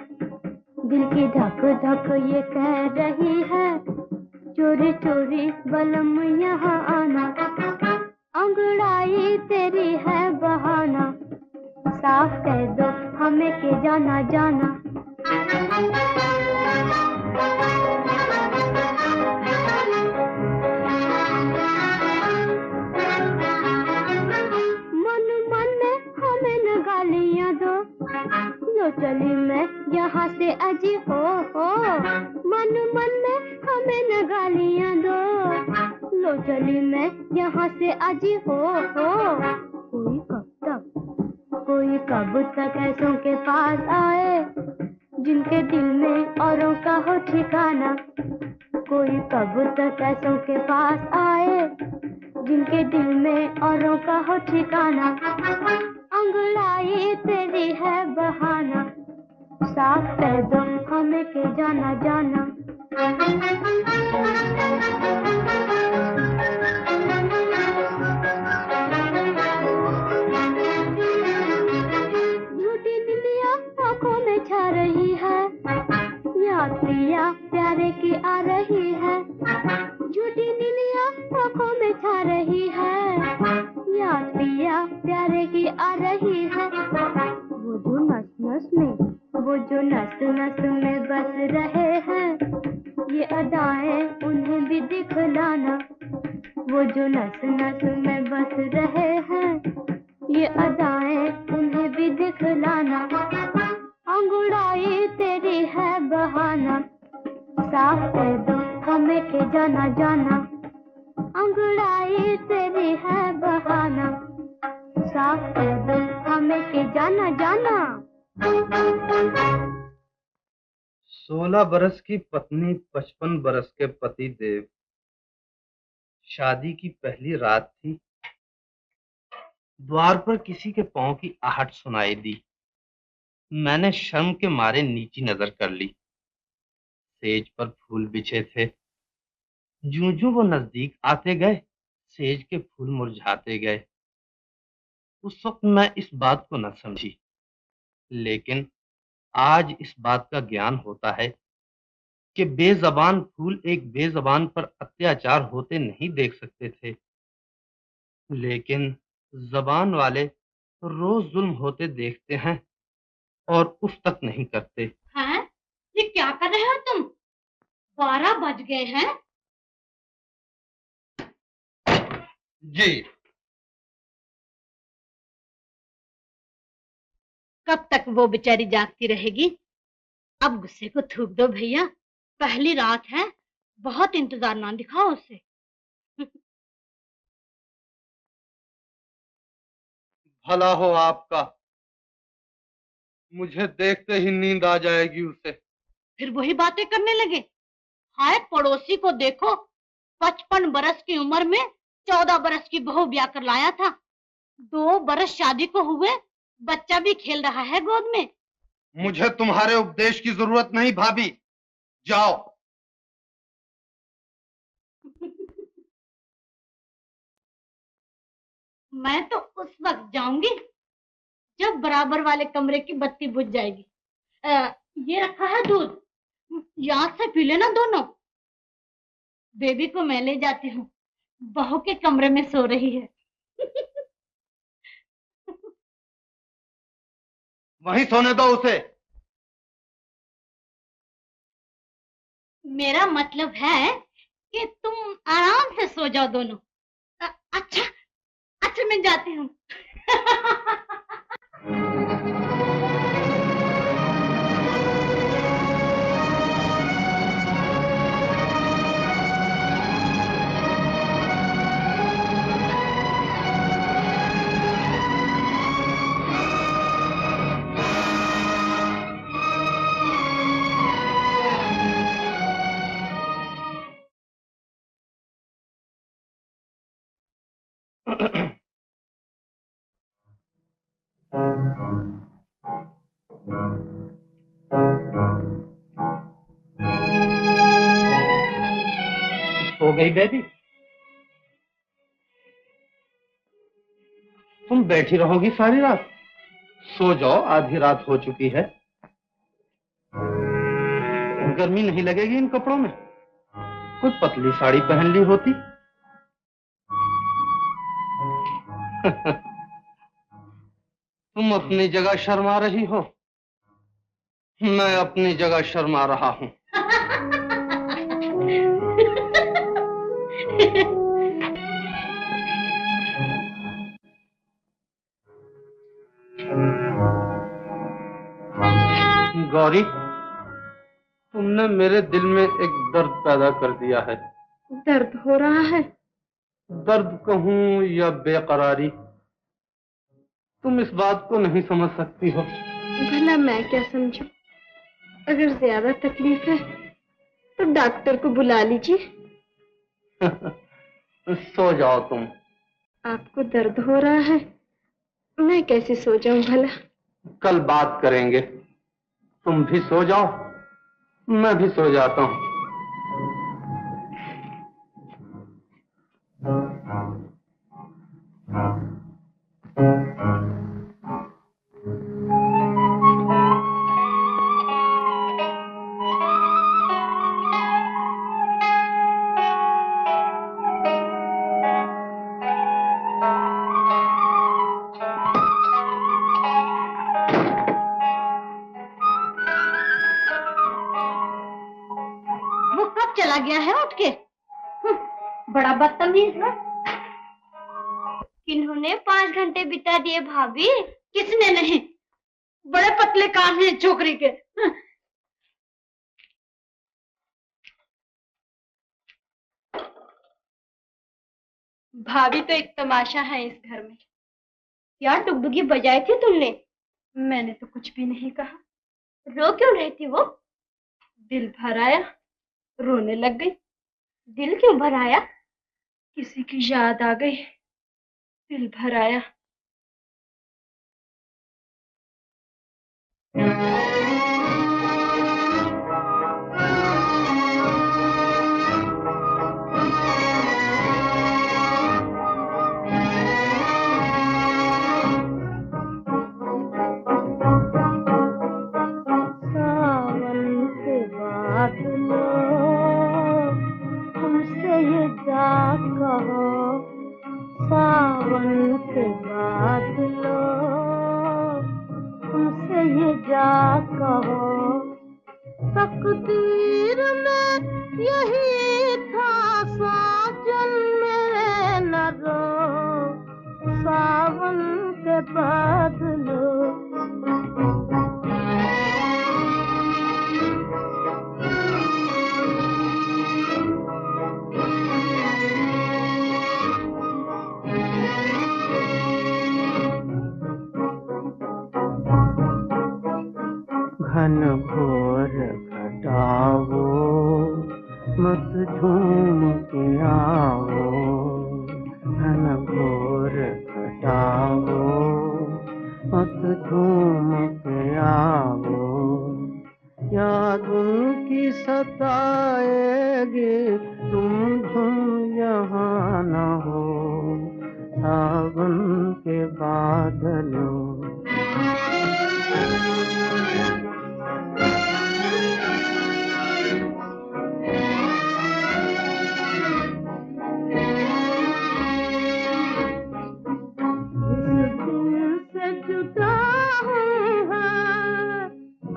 दिल की धक धक ये कह रही है, चोरी चोरी बलम यहाँ आना। अंगड़ाई तेरी है बहाना, साफ कह दो हमें के जाना जाना। मन मन में हमें न गालियां दो, लो चली मैं यहाँ से अजी हो। मन मन में हमें न गालियां दो, लो चली मैं यहाँ से अजी हो। कोई कब तक ऐसों के पास आए, जिनके दिल में औरों का हो ठिकाना। कोई कब तक ऐसों के पास आए, जिनके दिल में औरों का हो ठिकाना। अंगड़ाई तेरी है बहाना, साफ कह दो हमें के जाना जाना। झूठी दिलियां आंखों में छा रही है, याद प्रिया प्यारे की आ रही है। झूठी दिलियां आंखों में छा रही है, याद प्रिया प्यारे की आ रही है। वो जो नस नस में, वो जो नस नस में बस रहे हैं, ये अदाएं उन्हें भी दिखलाना। वो जो नस नस में बस रहे हैं, ये अदाएं उन्हें भी दिखलाना। अंगड़ाई तेरी है बहाना, साफ कह दो हमें के जाना जाना। अंगड़ाई तेरी है बहाना, साफ कह दो हमें के जाना जाना। 16 बरस की पत्नी 55 बरस के पति देव। शादी की पहली रात थी। द्वार पर किसी के पांव की आहट सुनाई दी। मैंने शर्म के मारे नीची नजर कर ली। सेज पर फूल बिछे थे। जूं-जूं वो नजदीक आते गए, सेज के फूल मुरझाते गए। उस वक्त मैं इस बात को न समझी, लेकिन आज इस बात का ज्ञान होता है कि बेजबान फूल एक बेजबान पर अत्याचार होते नहीं देख सकते थे, लेकिन जबान वाले रोज जुल्म होते देखते हैं और उस तक नहीं करते। हैं? ये क्या कर रहे हो तुम? 12 बज गए हैं। जी। कब तक वो बेचारी जागती रहेगी? अब गुस्से को थूक दो भैया, पहली रात है, बहुत इंतजार ना दिखाओ उसे। भला हो आपका, मुझे देखते ही नींद आ जाएगी उसे। फिर वही बातें करने लगे। हाय पड़ोसी को देखो, 55 बरस की उम्र में 14 बरस की बहू ब्याह कर लाया था। 2 बरस शादी को हुए, बच्चा भी खेल रहा है गोद में। मुझे तुम्हारे उपदेश की जरूरत नहीं भाभी, जाओ। मैं तो उस वक्त जाऊंगी जब बराबर वाले कमरे की बत्ती बुझ जाएगी। ये रखा है दूध, याद से पी लेना दोनों। बेबी को मैं ले जाती हूँ, बहू के कमरे में सो रही है। वहीं सोने दो उसे। मेरा मतलब है कि तुम आराम से सो जाओ दोनों। अच्छा अच्छा, मैं जाती हूँ। सो गई बेबी? तुम बैठी रहोगी सारी रात? सो जाओ, आधी रात हो चुकी है। गर्मी नहीं लगेगी इन कपड़ों में? कोई पतली साड़ी पहन ली होती। तुम अपनी जगह शर्मा रही हो, मैं अपनी जगह शर्मा रहा हूं। गौरी, तुमने मेरे दिल में एक दर्द पैदा कर दिया है। दर्द हो रहा है? दर्द कहूं या बेकरारी, तुम इस बात को नहीं समझ सकती हो। भला मैं क्या समझूं? अगर ज्यादा तकलीफ है तो डॉक्टर को बुला लीजिए। सो जाओ तुम। आपको दर्द हो रहा है, मैं कैसे सो जाऊं भला? कल बात करेंगे। तुम भी सो जाओ, मैं भी सो जाता हूं। वो कब चला गया है उठ के? बड़ा बदतमीज है। किन्होंने 5 घंटे बिता दिए भाभी? किसने नहीं, बड़े पतले कान हैं छोकरी के। भाभी तो एक तमाशा है इस घर में। क्या डुगडुगी बजाई थी तुमने? मैंने तो कुछ भी नहीं कहा। रो क्यों रही थी वो? दिल भर आया, रोने लग गई। दिल क्यों भर आया? किसी की याद आ गई, दिल भर आया। बादलों। घन घोर घटाओ मत झूम के आओ, घन घोर घटाओ मत झूम के आओ, याद उनकी सताएगी तुम झूम यहाँ न हो, सावन के बादलों।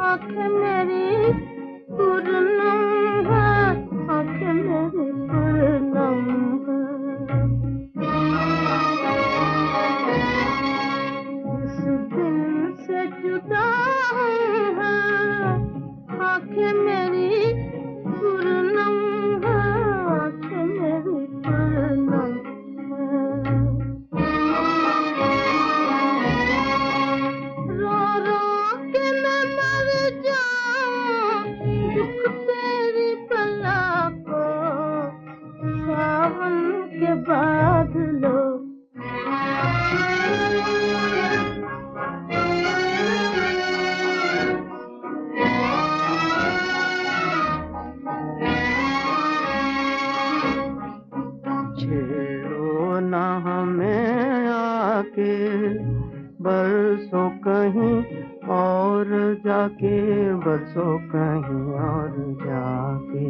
आँखें मेरी पूर्णम है, आँखें मेरी पूर्णम है। जिस दिल से जुदा है, आँखें मेरी पूर्णम है, आँखें मेरी पूर्णम है। रो रो के मैं मर जाऊं, दुख तेरी बला को, सावन के बादलों। छेड़ो ना हमें आके बरसों कहीं और जाके, बरसों कहीं और जाके।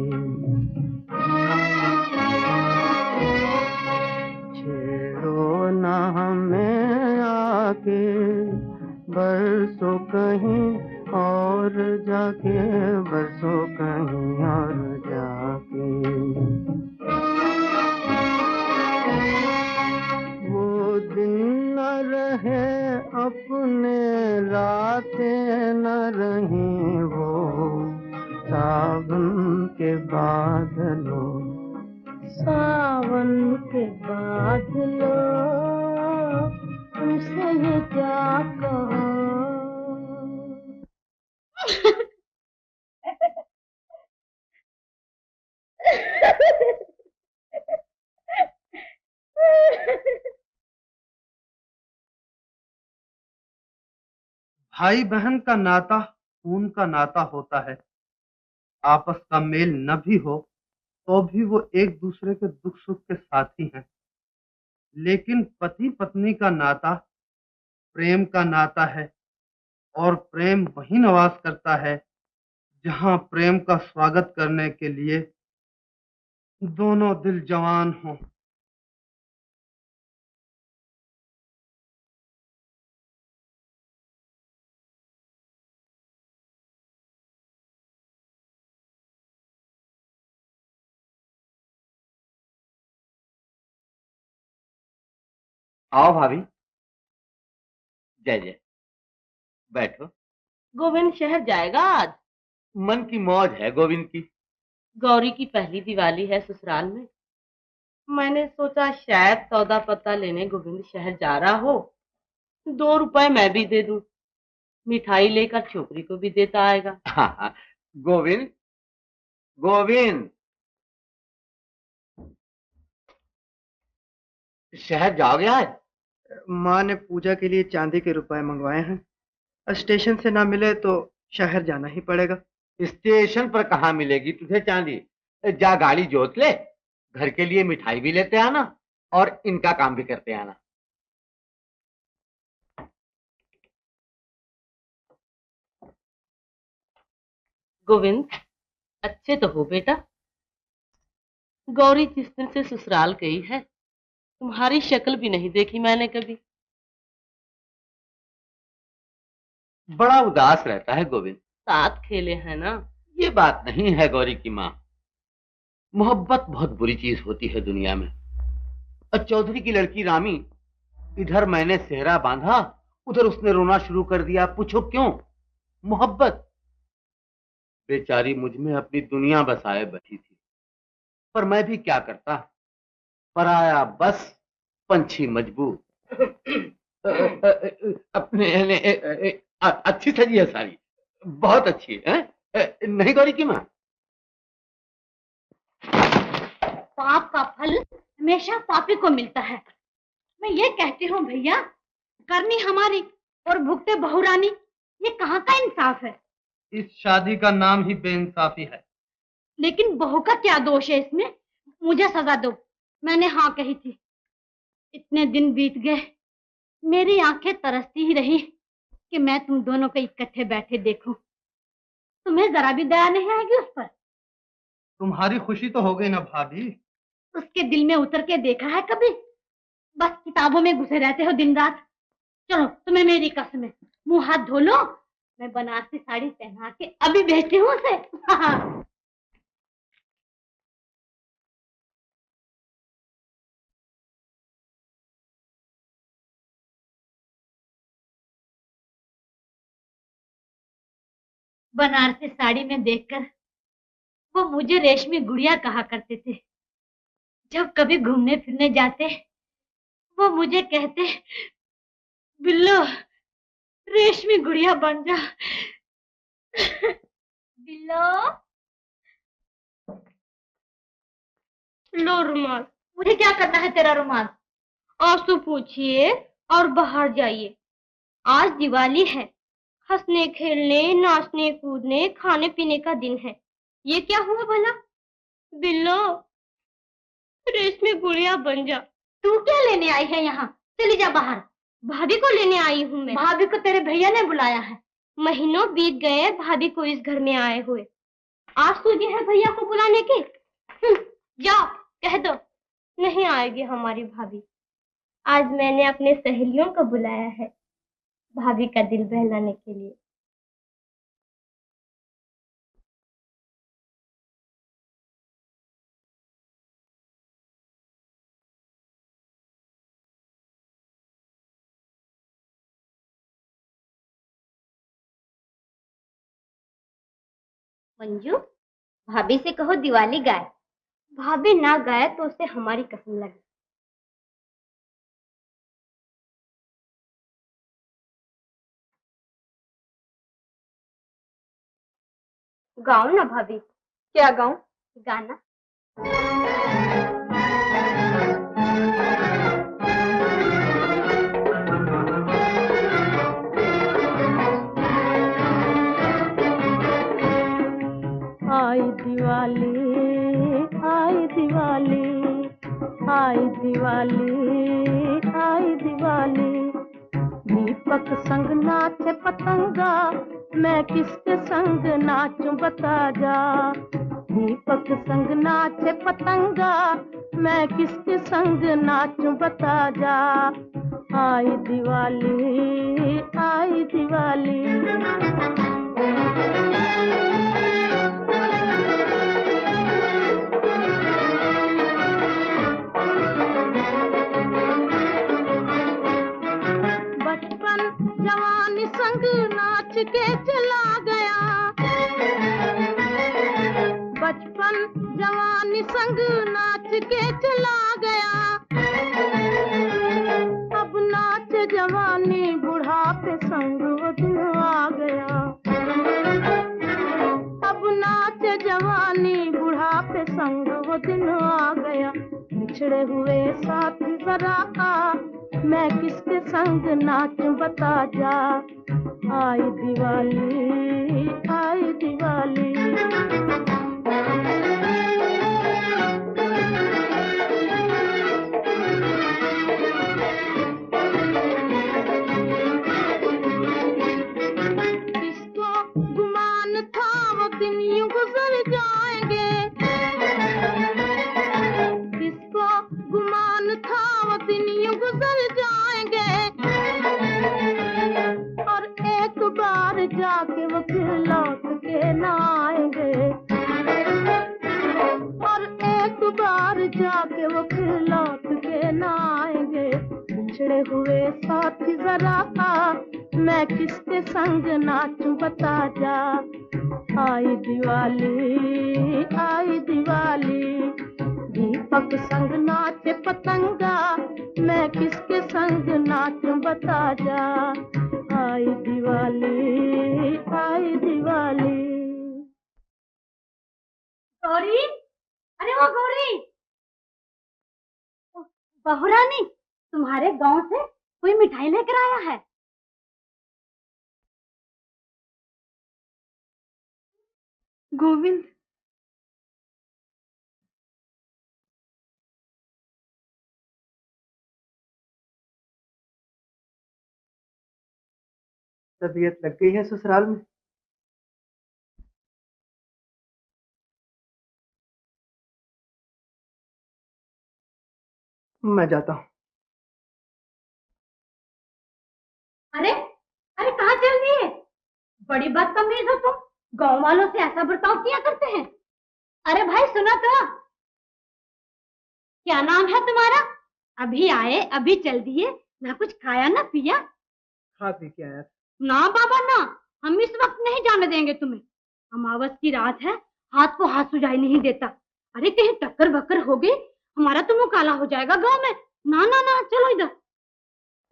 छेड़ो ना हमें आके बरसों कहीं और जाके, बरसों कहीं और जाके। वो दिन न रहे अपने, रातें न रहीं वो, सावन के बादलों। सावन के बादलों, तुमसे ये क्या कहूँ। भाई बहन का नाता खून का नाता होता है। आपस का मेल न भी हो तो भी वो एक दूसरे के दुख सुख के साथी हैं। लेकिन पति पत्नी का नाता प्रेम का नाता है, और प्रेम वहीं निवास करता है जहां प्रेम का स्वागत करने के लिए दोनों दिल जवान हों। आओ भाभी। जय जय, बैठो। गोविंद शहर जाएगा आज? मन की मौज है गोविंद की। गौरी की पहली दिवाली है ससुराल में। मैंने सोचा शायद सौदा पत्ता लेने गोविंद शहर जा रहा हो, 2 रुपए मैं भी दे दूं, मिठाई लेकर छोकरी को भी देता आएगा। हाँ हाँ, गोविंद गोविंद, शहर जाओगे आज? माँ ने पूजा के लिए चांदी के रुपए मंगवाए हैं, स्टेशन से ना मिले तो शहर जाना ही पड़ेगा। स्टेशन पर कहाँ मिलेगी तुझे चांदी? जा गाड़ी जोत ले, घर के लिए मिठाई भी लेते आना और इनका काम भी करते आना। गोविंद, अच्छे तो हो बेटा। गौरी जिस दिन से ससुराल गई है, तुम्हारी शक्ल भी नहीं देखी मैंने कभी। बड़ा उदास रहता है गोविंद। साथ खेले हैं ना। ये बात नहीं है गौरी की माँ, मोहब्बत बहुत बुरी चीज होती है दुनिया में। और चौधरी की लड़की रामी, इधर मैंने सेहरा बांधा उधर उसने रोना शुरू कर दिया। पूछो क्यों? मोहब्बत। बेचारी मुझ में अपनी दुनिया बसाए बैठी थी, पर मैं भी क्या करता, पराया बस पंछी मजबूर। अपने अच्छी सजी है साड़ी, बहुत अच्छी है। नहीं गौरी की माँ? पाप का फल हमेशा पापी को मिलता है। मैं ये कहती हूँ भैया, करनी हमारी और भुगते बहुरानी, ये कहाँ का इंसाफ है? इस शादी का नाम ही बेइंसाफी है। लेकिन बहू का क्या दोष है इसमें? मुझे सजा दो, मैंने हाँ कही थी। इतने दिन बीत गए, मेरी आंखें तरसती ही रही कि मैं तुम दोनों को इकट्ठे बैठे देखूं। तुम्हें जरा भी दया नहीं आएगी उस पर? तुम्हारी खुशी तो हो गई ना भाभी? उसके दिल में उतर के देखा है कभी? बस किताबों में घुसे रहते हो दिन रात। चलो, तुम्हें मेरी कसम है, मुंह हाथ धो लो, मैं बनारसी साड़ी पहना के अभी भेजती हूँ उसे। बनारसी साड़ी में देखकर वो मुझे रेशमी गुड़िया कहा करते थे। जब कभी घूमने फिरने जाते, वो मुझे कहते, बिल्लो रेशमी गुड़िया बन जा। बिल्लो, लो रुमाल। मुझे क्या करना है तेरा रुमाल? आंसू पूछिए और बाहर जाइए। आज दिवाली है, हंसने खेलने नाचने कूदने खाने पीने का दिन है। ये क्या हुआ भला? बिल्लो रेशमी गुड़िया बन जा। तू क्या लेने आई है यहाँ? चली जा बाहर। भाभी को लेने आई हूँ मैं। भाभी को तेरे भैया ने बुलाया है। महीनों बीत गए भाभी को इस घर में आए हुए, आज सूझी है भैया को बुलाने की? जाओ कह दो नहीं आएगी हमारी भाभी। आज मैंने अपने सहेलियों को बुलाया है भाभी का दिल बहलाने के लिए। मंजू, भाभी से कहो दिवाली गाए। भाभी ना गाए तो उसे हमारी कसम लगे। गाओ ना भाभी। क्या गाऊं? गाना। आई दिवाली, आई दिवाली, आई दिवाली, आई दिवाली। दीपक संग नाचे पतंगा, मैं किसके संग नाचूं बता जा। दीपक संग नाचे पतंगा, मैं किसके संग नाचूं बता जा। आई दिवाली, आई दिवाली। जवानी संग नाच के चला गया, बचपन जवानी संग नाच के चला गया। अब नाच जवानी बुढ़ापे संग वो दिन आ गया। अब नाच जवानी बुढ़ापे संग वो दिन आ गया। बिछड़े हुए साथी जरा आ, मैं किसके संग नाचूं बता जा। आई दिवाली, आई दिवाली। किसको गुमान था वो दिन यूं गुजर जाएंगे। किसको गुमान था वो दिन यूं गुजर जाएंगे। और एक बार जाके वो फिर लौट के ना आएंगे। आए हुए साथी जरा आ, मैं किसके संग नाचूं बता जा। आई दिवाली दीपक संग नाचे पतंगा, मैं किसके संग नाचूं बता जा। आई दिवाली गौरी, अरे वो गौरी, बहू रानी, तुम्हारे गांव से कोई मिठाई लेकर आया है। गोविंद, तबीयत लग गई है ससुराल में? मैं जाता हूँ। अरे अरे कहाँ चल रही है? बड़ी बदतमीज हो तुम, गांव वालों से ऐसा बर्ताव किया करते हैं। अरे भाई सुनो तो, क्या नाम है तुम्हारा? अभी आए अभी चल दिए, ना कुछ खाया ना पिया। खा पी के आया। ना बाबा ना, हम इस वक्त नहीं जाने देंगे तुम्हें। अमावस की रात है, हाथ को हाथ सुझाई नहीं देता। अरे कहीं टक्कर बक्कर हो गई, हमारा तो मुंह काला हो जाएगा गांव में। ना ना ना, चलो इधर।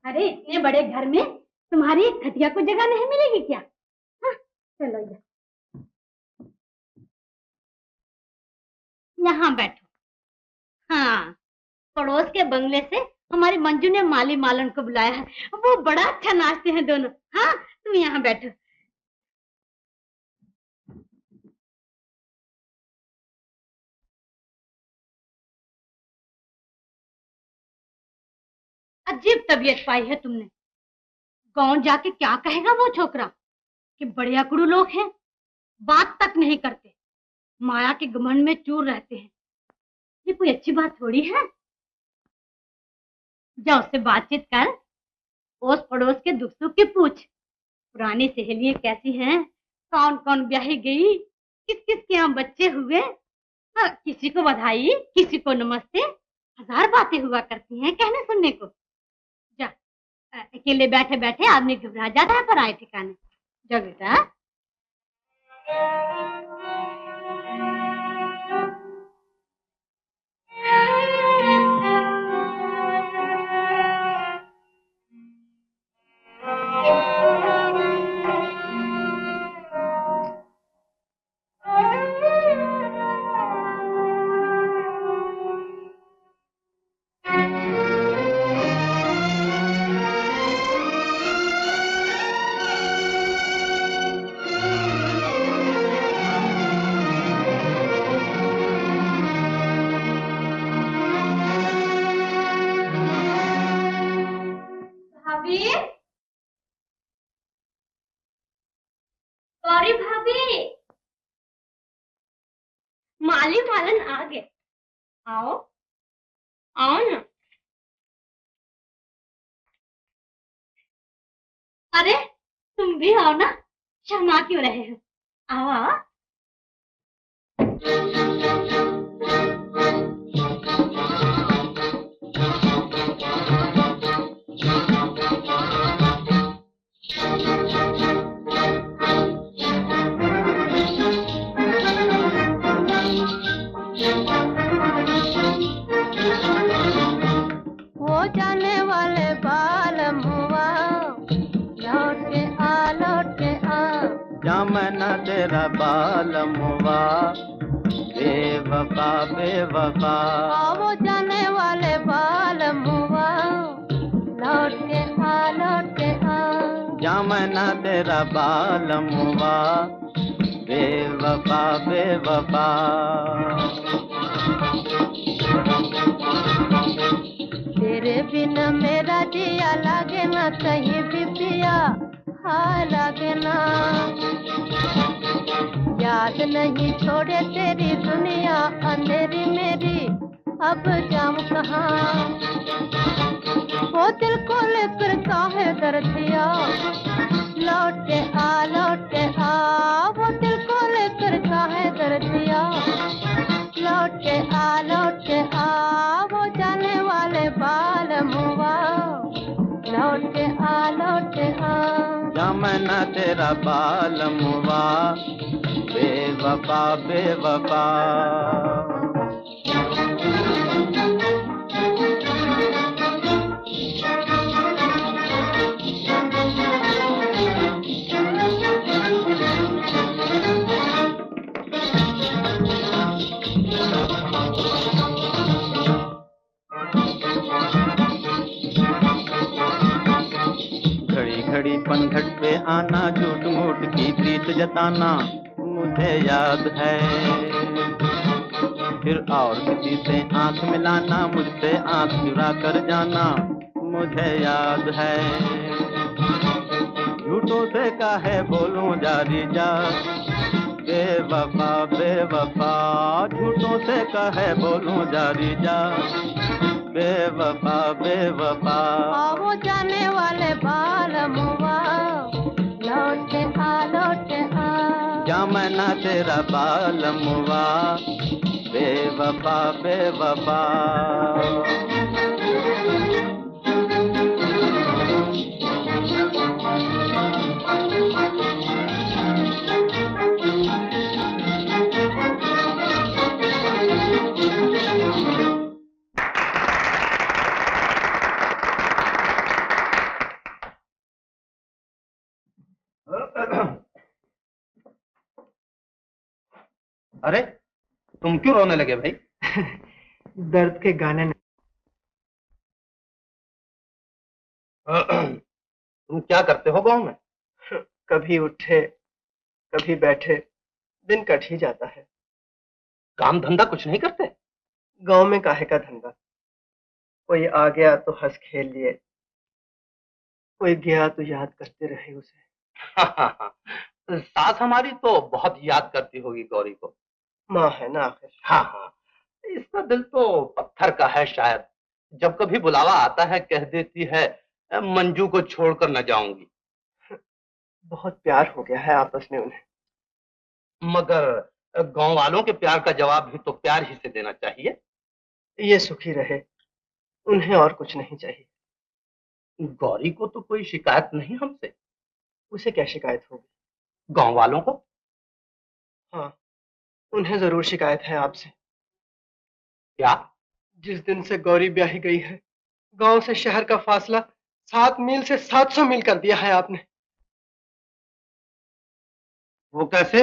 अरे इतने बड़े घर में तुम्हारी एक खटिया को जगह नहीं मिलेगी क्या? हाँ, चलो इधर, यहाँ बैठो। हाँ, पड़ोस के बंगले से हमारी मंजू ने माली मालन को बुलाया है, वो बड़ा अच्छा नाचते हैं दोनों। हाँ, तुम यहाँ बैठो। अजीब तबीयत पाई है तुमने। गांव जाके क्या कहेगा वो छोकरा कि बड़े अकड़ू लोग हैं, बात तक नहीं करते, माया के घमंड में चूर रहते हैं। ये कोई अच्छी बात थोड़ी है। जा उससे बातचीत कर, ओस पड़ोस के दुख सुख की पूछ। पुरानी सहेलियां कैसी हैं, कौन कौन ब्याही गई, किस किस के यहाँ बच्चे हुए। हाँ, किसी को बधाई, किसी को नमस्ते, हजार बातें हुआ करती हैं कहने सुनने को। जा, अकेले बैठे बैठे आदमी घबरा जाता है पराए ठिकाने। जा बेटा। गौरी भाभी, माली मालन आ गए। आओ आओ ना। अरे तुम भी आओ ना, शर्मा क्यों रहे हो? आओ आओ। हो जाने वाले बाल मुआ, लौट के आ जामना तेरा बाल मुआ, बेवफा बेवफा। वो जाने वाले बाल मुआ, लौट के आ जामना तेरा बाल मुआ, बेवफा बेवफा। तेरे बिन मेरा जिया लागे ना कहीं भी पिया, हाँ लागे ना। याद नहीं छोड़े तेरी दुनिया अंधेरी मेरी, अब जाऊं कहाँ। वो दिल को लेकर काहे दर्दिया, लौट के आ वो दिल को लेकर काहे दर्दिया, लौट के आ वो जाने वाले बाल मुआ। लौट आ जमना तेरा बालमुआ बेवफा बेवफा घड़ी घड़ी पनघट पे आना झूठ मूठ की प्रीत जताना मुझे याद है फिर और किसी से आंख मिलाना मुझसे आंख चुरा कर जाना मुझे याद है झूठों से काहे बोलूं जारी जा बेवफा बेवफा झूठों से काहे बोलूं जारी जा बेवफा बेवफा वो जाने वाले बालमुआ लौट आ जमना तेरा बालमुआ बेवफा बेवफा अरे तुम क्यों रोने लगे भाई? दर्द के गाने तुम क्या करते हो गांव में? कभी उठे कभी बैठे दिन कट ही जाता है। काम धंधा कुछ नहीं करते? गांव में काहे का धंधा, कोई आ गया तो हंस खेल लिए, कोई गया तो याद करते रहे उसे। सास हमारी तो बहुत याद करती होगी गौरी को। माँ है ना आखिर। हाँ हाँ, इसका दिल तो पत्थर का है शायद। जब कभी बुलावा आता है कह देती है मंजू को छोड़कर न जाऊंगी। बहुत प्यार हो गया है आपस में उन्हें। मगर गांव वालों के प्यार का जवाब भी तो प्यार ही से देना चाहिए। ये सुखी रहे, उन्हें और कुछ नहीं चाहिए। गौरी को तो कोई शिकायत नहीं हमसे। उसे क्या शिकायत होगी? गांव वालों को? हाँ, उन्हें जरूर शिकायत है आपसे। क्या? जिस दिन से गौरी ब्याही गई है, गांव से शहर का फासला 7 मील से 700 मील कर दिया है आपने। वो कैसे?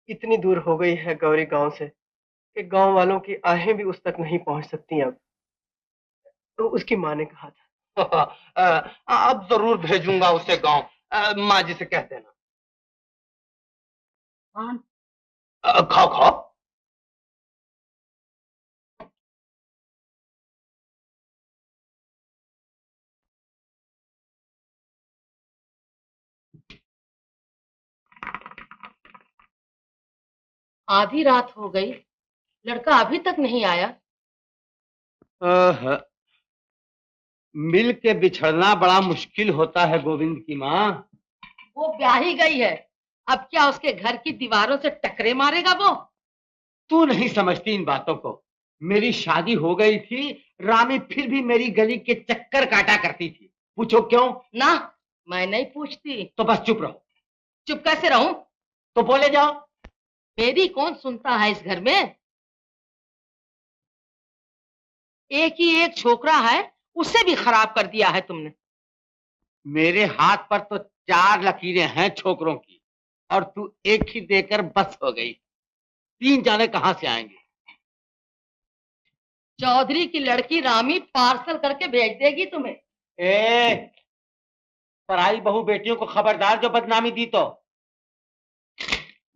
इतनी दूर हो गई है गौरी गांव से कि गांव वालों की आहें भी उस तक नहीं पहुंच सकती अब। तो उसकी माँ ने कहा था। अब जरूर भेजूंगा उसे गांव। माँ जी से कह देना। खाओ खाओ। आधी रात हो गई, लड़का अभी तक नहीं आया। मिल के बिछड़ना बड़ा मुश्किल होता है गोविंद की माँ। वो ब्याही गई है, अब क्या उसके घर की दीवारों से टकरे मारेगा वो? तू नहीं समझती इन बातों को। मेरी शादी हो गई थी, रामी फिर भी मेरी गली के चक्कर काटा करती थी। पूछो क्यों? ना, मैं नहीं पूछती। तो बस चुप रहो। चुप कैसे रहूं? तो बोले जाओ। मेरी कौन सुनता है इस घर में? एक ही एक छोकरा है, उसे भी खराब कर दिया है तुमने। मेरे हाथ पर तो 4 लकीरें हैं छोकरों की, और तू एक ही देकर बस हो गई। 3 जाने कहां से आएंगे? चौधरी की लड़की रामी पार्सल करके भेज देगी तुम्हें। पराई बहू बेटियों को खबरदार जो बदनामी दी तो।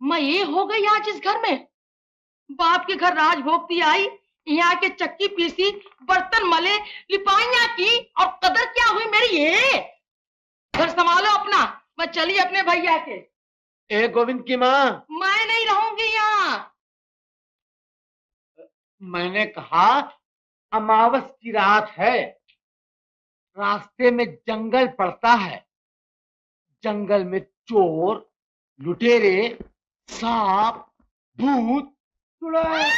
मैं ये हो गई आज इस घर में। बाप के घर राज भोगती आई, यहाँ के चक्की पीसी, बर्तन मले, लिपाइयां की, और कदर क्या हुई मेरी? ये घर संभालो अपना, मैं चली अपने भैया के। गोविंद की माँ, मैं नहीं रहूंगी यहाँ। मैंने कहा अमावस की रात है, रास्ते में जंगल पड़ता है, जंगल में चोर, लुटेरे, सांप, भूत, चुड़ैल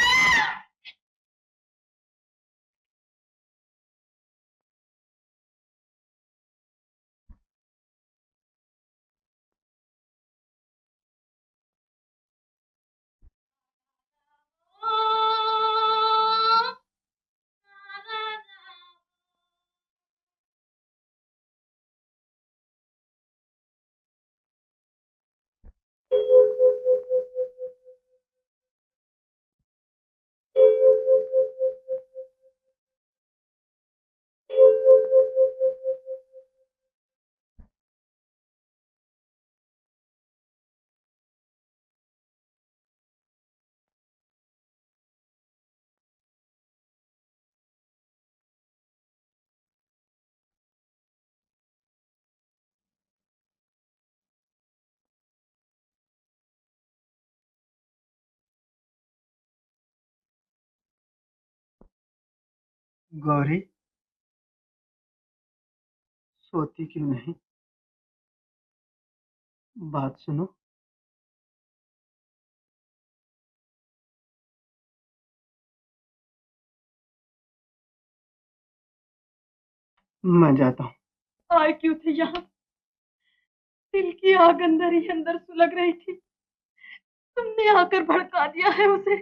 गौरी, सोती क्यों नहीं? बात सुनो। मैं जाता हूँ। आए क्यों थे यहाँ? दिल की आग अंदर ही अंदर सुलग रही थी, तुमने आकर भड़का दिया है उसे।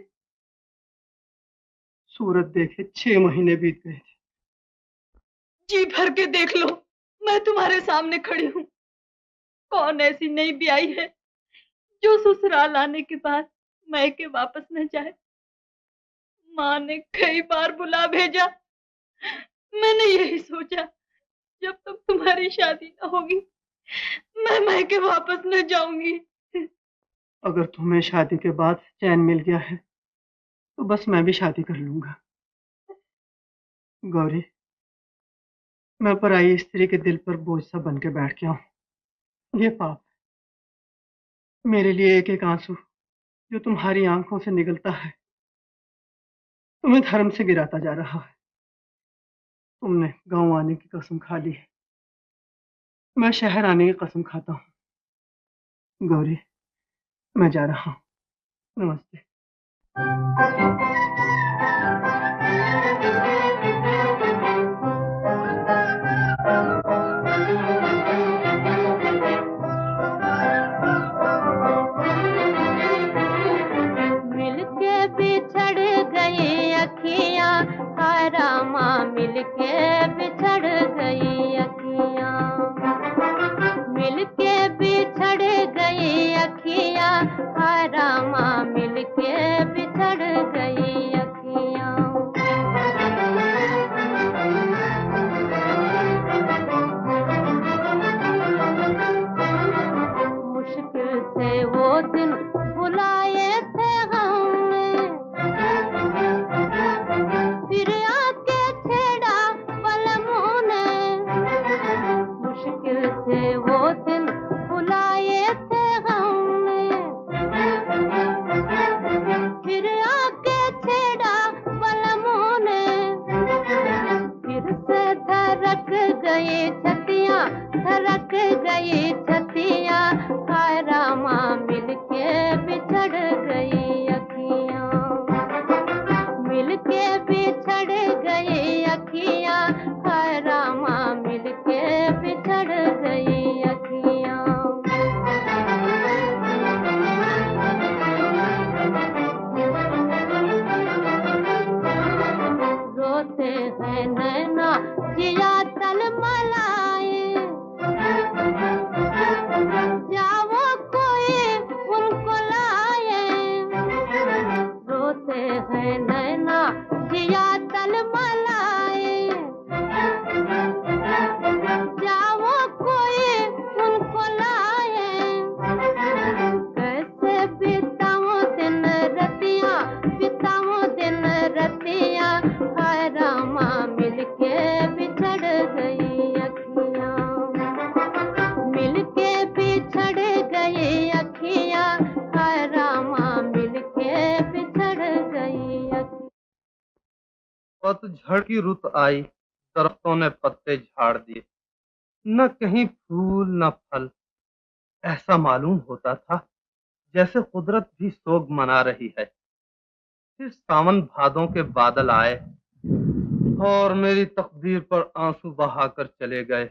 सूरत देखे 6 महीने बीत गए थे। जी भर के देख लो, मैं तुम्हारे सामने खड़ी हूँ। कौन ऐसी नई ब्याई है जो ससुराल आने के बाद मैके वापस न जाए? माँ ने कई बार बुला भेजा, मैंने यही सोचा जब तक तुम्हारी शादी न होगी मैं मैके वापस न जाऊंगी। अगर तुम्हें शादी के बाद चैन मिल गया है तो बस मैं भी शादी कर लूंगा। गौरी, मैं पराई स्त्री के दिल पर बोझ सा बन के बैठ गया हूँ। ये पाप मेरे लिए एक एक आंसू जो तुम्हारी आंखों से निकलता है तुम्हें धर्म से गिराता जा रहा है। तुमने गांव आने की कसम खा ली है, मैं शहर आने की कसम खाता हूँ। गौरी, मैं जा रहा हूँ। नमस्ते। मिलके बिछड़ गई अखियां, हाय रामा मिलके बिछड़ गई अखियां। मिलके बिछड़ गई अखियां, हाय रामा मिलके बिछड़ गई अखियां। मुश्किल से वो दिन बुलाए थे हमने, फिर आके छेड़ा पलमों ने। मुश्किल से वो दिन बुलाए थे हमने, फिर आके छेड़ा पलमों ने। फिर से धड़क गई छतियां, धड़क गई छतियां, हाय रामा मिलके बिछड़ गई अखियां। मिलके बिछड़ गई अखियां, हाय रामा मिलके बिछड़ गई अखियां। रोते हैं नैना जिया तलमलाए, जाओ कोई उनको लाए। रोते हैं नैना जिया तलमलाए, जाओ कोई उनको लाए। कैसे बिताऊं दिन रतियां, बिताऊं दिन रतियां, हाय रामा मिलके बिछड़ गई अखियां। मिलके बिछड़ गई अखियां, हाय रामा मिलके बिछड़ गई अखियां। पतझड़ की रुत आई, दरख्तों ने पत्ते झाड़ दिए, न कहीं फूल न फल। ऐसा मालूम होता था जैसे कुदरत भी सोग मना रही है। फिर सावन भादों के बादल आए और मेरी तकदीर पर आंसू बहाकर चले गए।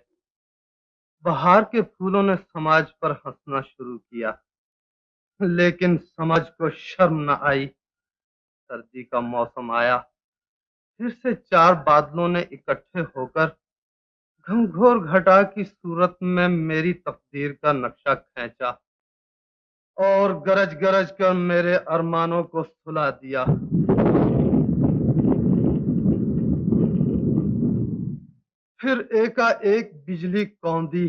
बहार के फूलों ने समाज पर हंसना शुरू किया, लेकिन समाज को शर्म न आई। सर्दी का मौसम आया, फिर से 4 बादलों ने इकट्ठे होकर घनघोर घटा की सूरत में मेरी तकदीर का नक्शा खींचा और गरज गरज कर मेरे अरमानों को सुला दिया। फिर एकाएक बिजली कौंधी,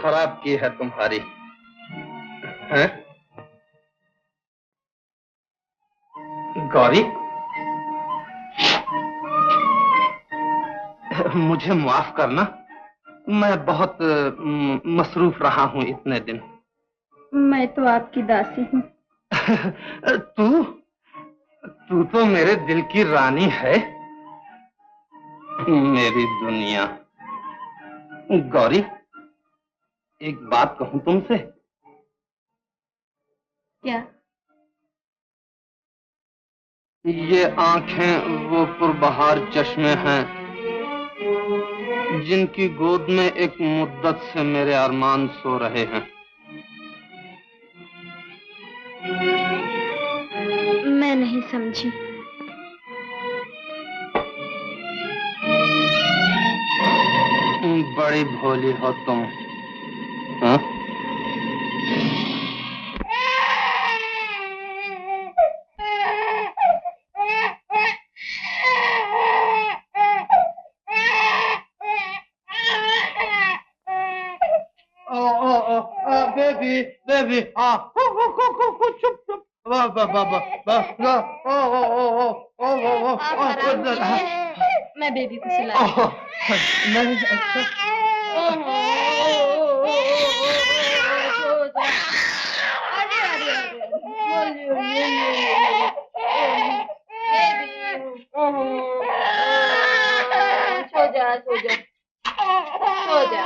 खराब की है तुम्हारी, हैं? गौरी, मुझे माफ करना, मैं बहुत मसरूफ रहा हूँ इतने दिन। मैं तो आपकी दासी हूँ। तू तू तो मेरे दिल की रानी है, मेरी दुनिया। गौरी, एक बात कहूँ तुमसे? क्या? ये आंखें वो पुरबहार चश्मे हैं जिनकी गोद में एक मुद्दत से मेरे अरमान सो रहे हैं। मैं नहीं समझी। बड़ी भोली हो तुम, हाँ? बेबी बेबी, चुप चुप, मैं बेबी को सुला। नहीं, अच्छा। सो जा, सो जा, सो जा।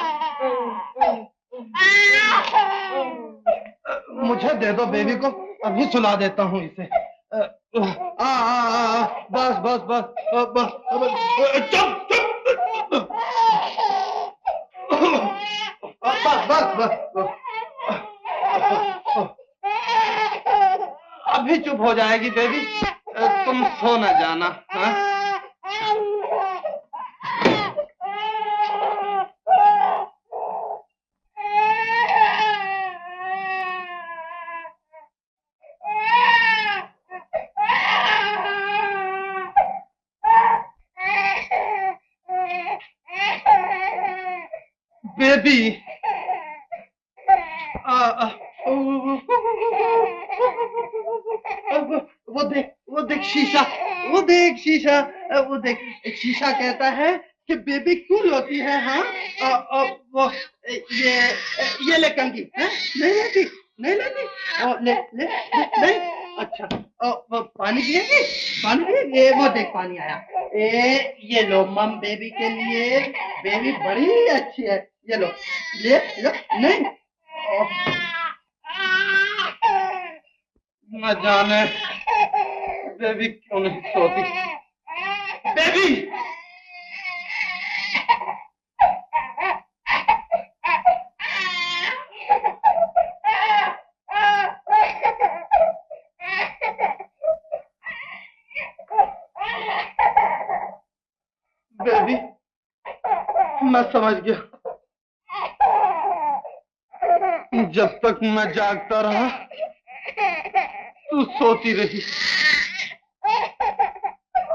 मुझे दे दो बेबी को, अभी सुला देता हूँ इसे। बस बस बस बस, चुप चुप, बस बस बस, अभी चुप हो जाएगी बेबी, तुम सो न जाना, हाँ? बेबी, वो देख शीशा, वो देख शीशा, वो देख शीशा कहता है कि बेबी क्यों रोती है, हाँ? वो ये ले कंघी, हाँ? नहीं लेती, नहीं लेती, ले ले ले, नहीं, अच्छा, वो पानी पिएगी, पानी पिएगी, वो देख पानी आया, ये लो मम बेबी के लिए, बेबी बड़ी अच्छी है, ये लो, ले लो, नहीं, न जाने बेबी क्यों नहीं सोती। बेबी, बेबी, मैं समझ गया, जब तक मैं जागता रहा तू सोती रही।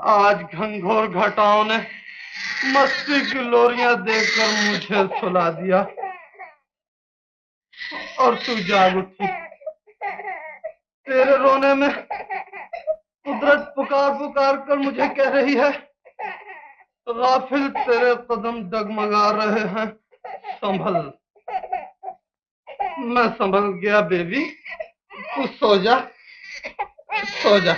आज घनघोर घटाओं ने मस्ती की लोरियां देकर मुझे सुला दिया और तू जाग उठी। तेरे रोने में कुदरत पुकार पुकार कर मुझे कह रही है, गाफिल तेरे कदम डगमगा रहे हैं, संभल। मैं संभल गया बेबी, तू सो जा, सो जा।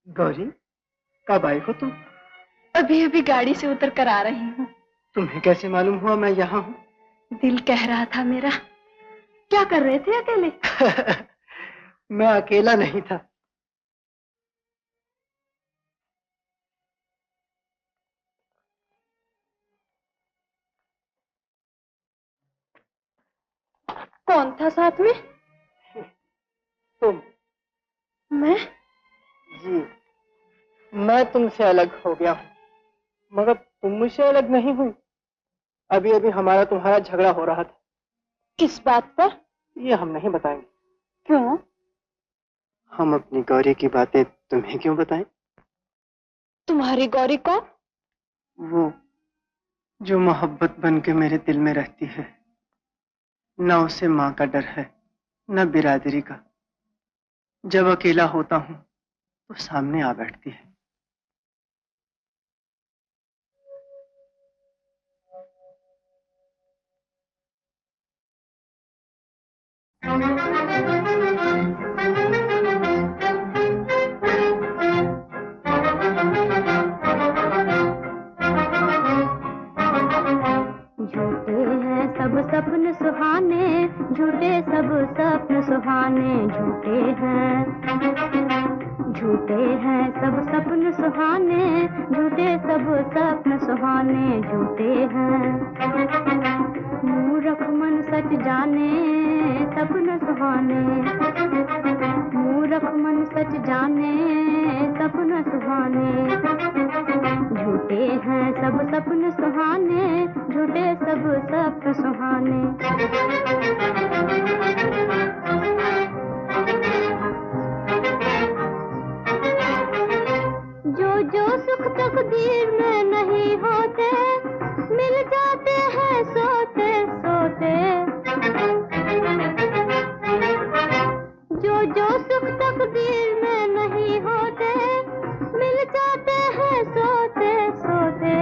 गौरी, कब आई हो तुम? अभी अभी गाड़ी से उतर कर आ रही हूँ। तुम्हें कैसे मालूम हुआ मैं यहाँ हूँ? दिल कह रहा था मेरा। क्या कर रहे थे अकेले? मैं अकेला नहीं था। कौन था साथ में? तुम। मैं? जी, मैं तुमसे अलग हो गया हूँ, मगर तुम मुझसे अलग नहीं हुई। अभी अभी हमारा तुम्हारा झगड़ा हो रहा था। किस बात पर? ये हम नहीं बताएंगे। क्यों? हम अपनी गौरी की बातें तुम्हें क्यों बताएं? तुम्हारी गौरी कौन? वो जो मोहब्बत बन के मेरे दिल में रहती है। न उसे माँ का डर है, न बिरादरी का। जब अकेला होता हूँ तो सामने आ बैठती है। झूठे हैं सब सपन सुहाने, झूठे सब सपन सुहाने, झूठे हैं। झूठे हैं सब सपन सुहाने, झूठे सब सपन सुहाने, झूठे हैं। मूर्ख मन सच जाने सपन सुहाने, मूर्ख मन सच जाने सपन सुहाने, झूठे हैं सब सपन सुहाने, झूठे सब सपन सुहाने। जो सुख तकदीर में नहीं होते, मिल जाते हैं सोते सोते। जो सुख तकदीर में नहीं होते, मिल जाते हैं सोते सोते।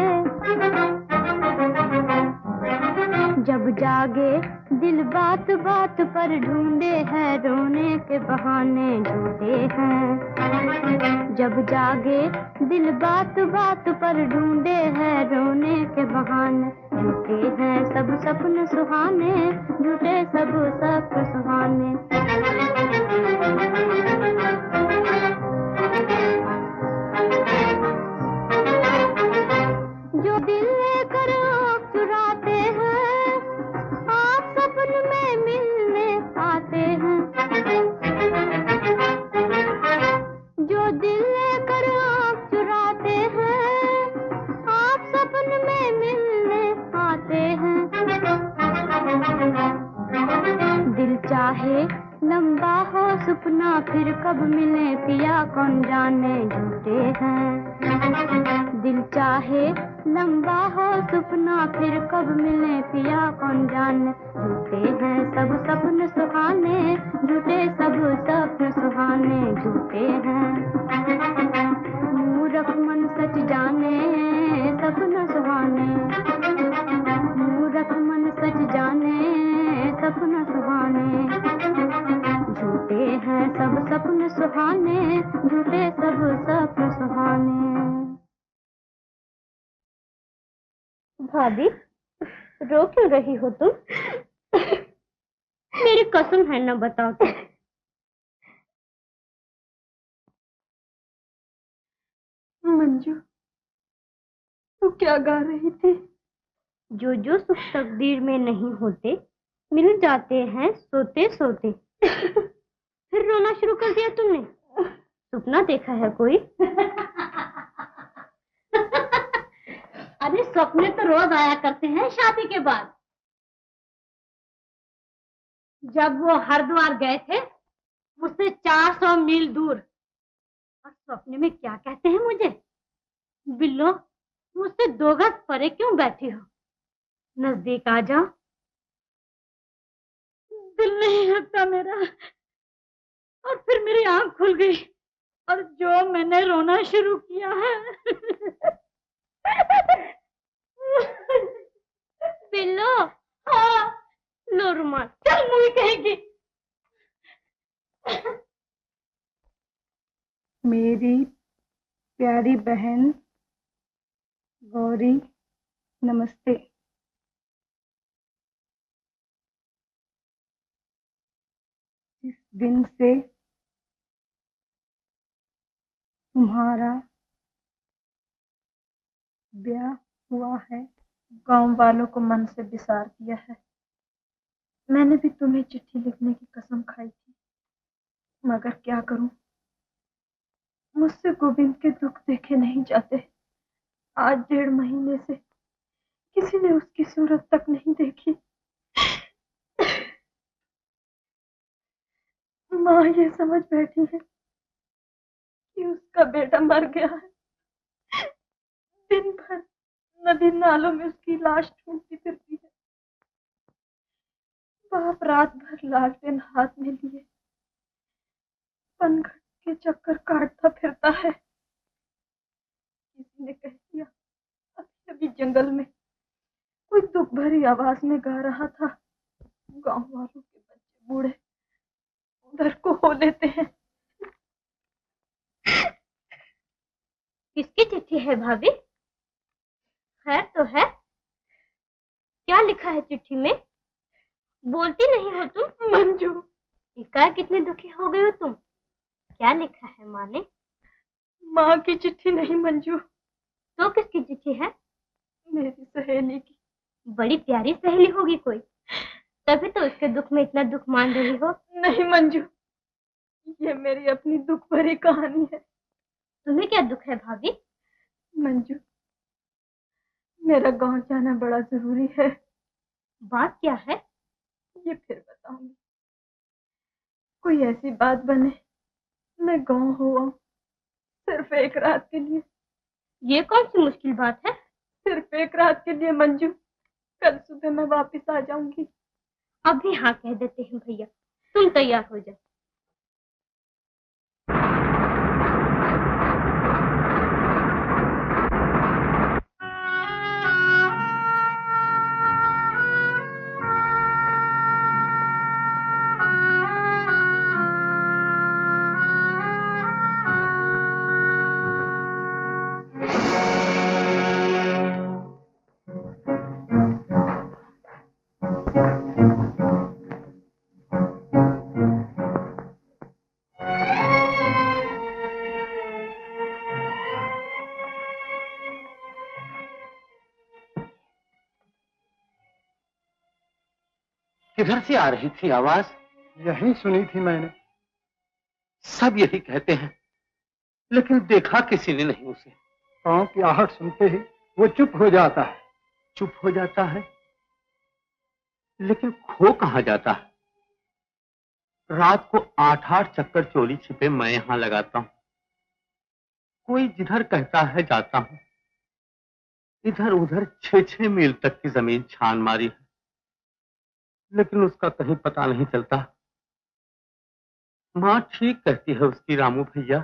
जब जागे दिल बात बात पर ढूंढे हैं रोने के बहाने, झूठे हैं। जब जागे दिल बात बात पर ढूंढे हैं रोने के बहाने, झूठे हैं सब सपन सुहाने, झूठे सब सपन सुहाने। जो दिल लेकर आँख चुराते हैं, आप सपन में मिलने आते हैं। जो दिल लेकर आँख चुराते हैं, आप सपन में मिलने आते हैं। दिल चाहे लंबा हो सपना, फिर कब मिले पिया कौन जाने, झूठे हैं। दिल चाहे लंबा हो सपना, फिर कब मिले पिया कौन जाने, झूठे हैं सब सपन सुहाने, झूठे सब सपन सुहाने, झूठे हैं। मूर्ख मन सच जाने सपन सुहाने, मूर्ख मन सच जाने सपन सुहाने, झूठे हैं सब सपन सुहाने, झूठे सब सपन सुहाने। भाभी, रो क्यों रही हो तुम? मेरी कसम है, न बताओ तो। मंजू, तू क्या गा रही थी? जो सुख तकदीर में नहीं होते, मिल जाते हैं सोते सोते। फिर रोना शुरू कर दिया तुमने? सपना देखा है कोई? अरे सपने तो रोज आया करते हैं शादी के बाद। जब वो हरिद्वार गए थे मुझसे 400 मील दूर, और सपने में क्या कहते हैं मुझे, बिल्लो मुझसे 2 गज परे क्यों बैठी हो, नजदीक आ जाओ। दिल नहीं लगता मेरा, और फिर मेरी आंख खुल गई और जो मैंने रोना शुरू किया है। बिल्लो, हाँ, लो रुमाल, चल मुझे कहेगी। मेरी प्यारी बहन गौरी, नमस्ते। जिस दिन से तुम्हारा ब्याह हुआ है, गांव वालों को मन से बिसार दिया है। मैंने भी तुम्हें चिट्ठी लिखने की कसम खाई थी, मगर क्या करूं, मुझसे गोविंद के दुख देखे नहीं जाते। आज 1.5 महीने से किसी ने उसकी सूरत तक नहीं देखी। माँ ये समझ बैठी है कि उसका बेटा मर गया है। दिन भर नदी नालों में उसकी लाश ढूंढती फिरती है। बाप रात भर लालटेन हाथ में लिए पनघट के चक्कर काटता फिरता है। किसी ने कह दिया अभी अभी जंगल में कोई दुख भरी आवाज में गा रहा था। गांव वालों के बच्चे बूढ़े उधर को हो लेते हैं। किसकी चिट्ठी है भाभी? खैर तो है? क्या लिखा है चिट्ठी में? बोलती नहीं हो तुम। मंजू, इकाई कितनी दुखी हो गई हो तुम? क्या लिखा है माँ ने? माँ की चिट्ठी नहीं मंजू, तो किसकी चिट्ठी है? मेरी सहेली की। बड़ी प्यारी सहेली होगी कोई, तभी तो उसके दुख में इतना दुख मान रही हो। नहीं मंजू, ये मेरी अपनी दुख भरी कहानी है। तुम्हें क्या दुख है भाभी? मंजू, मेरा गांव जाना बड़ा जरूरी है। बात क्या है? ये फिर बताऊंगी। कोई ऐसी बात बने मैं गांव हुआ सिर्फ एक रात के लिए। ये कौन सी मुश्किल बात है? सिर्फ एक रात के लिए मंजू, कल सुबह मैं वापस आ जाऊंगी। अभी हाँ कह देते हैं भैया, तुम तैयार हो जाओ। किधर से आ रही थी आवाज? यही सुनी थी मैंने। सब यही कहते हैं, लेकिन देखा किसी ने नहीं उसे। पाँव की आहट सुनते ही वो चुप हो जाता है। चुप हो जाता है, लेकिन खो कहाँ जाता है? रात को 8-8 चक्कर चोरी छिपे मैं यहां लगाता हूं। कोई जिधर कहता है जाता हूं। इधर उधर 6-6 मील तक की जमीन छान मारी है, लेकिन उसका कहीं पता नहीं चलता। मां ठीक कहती है उसकी, रामू भैया,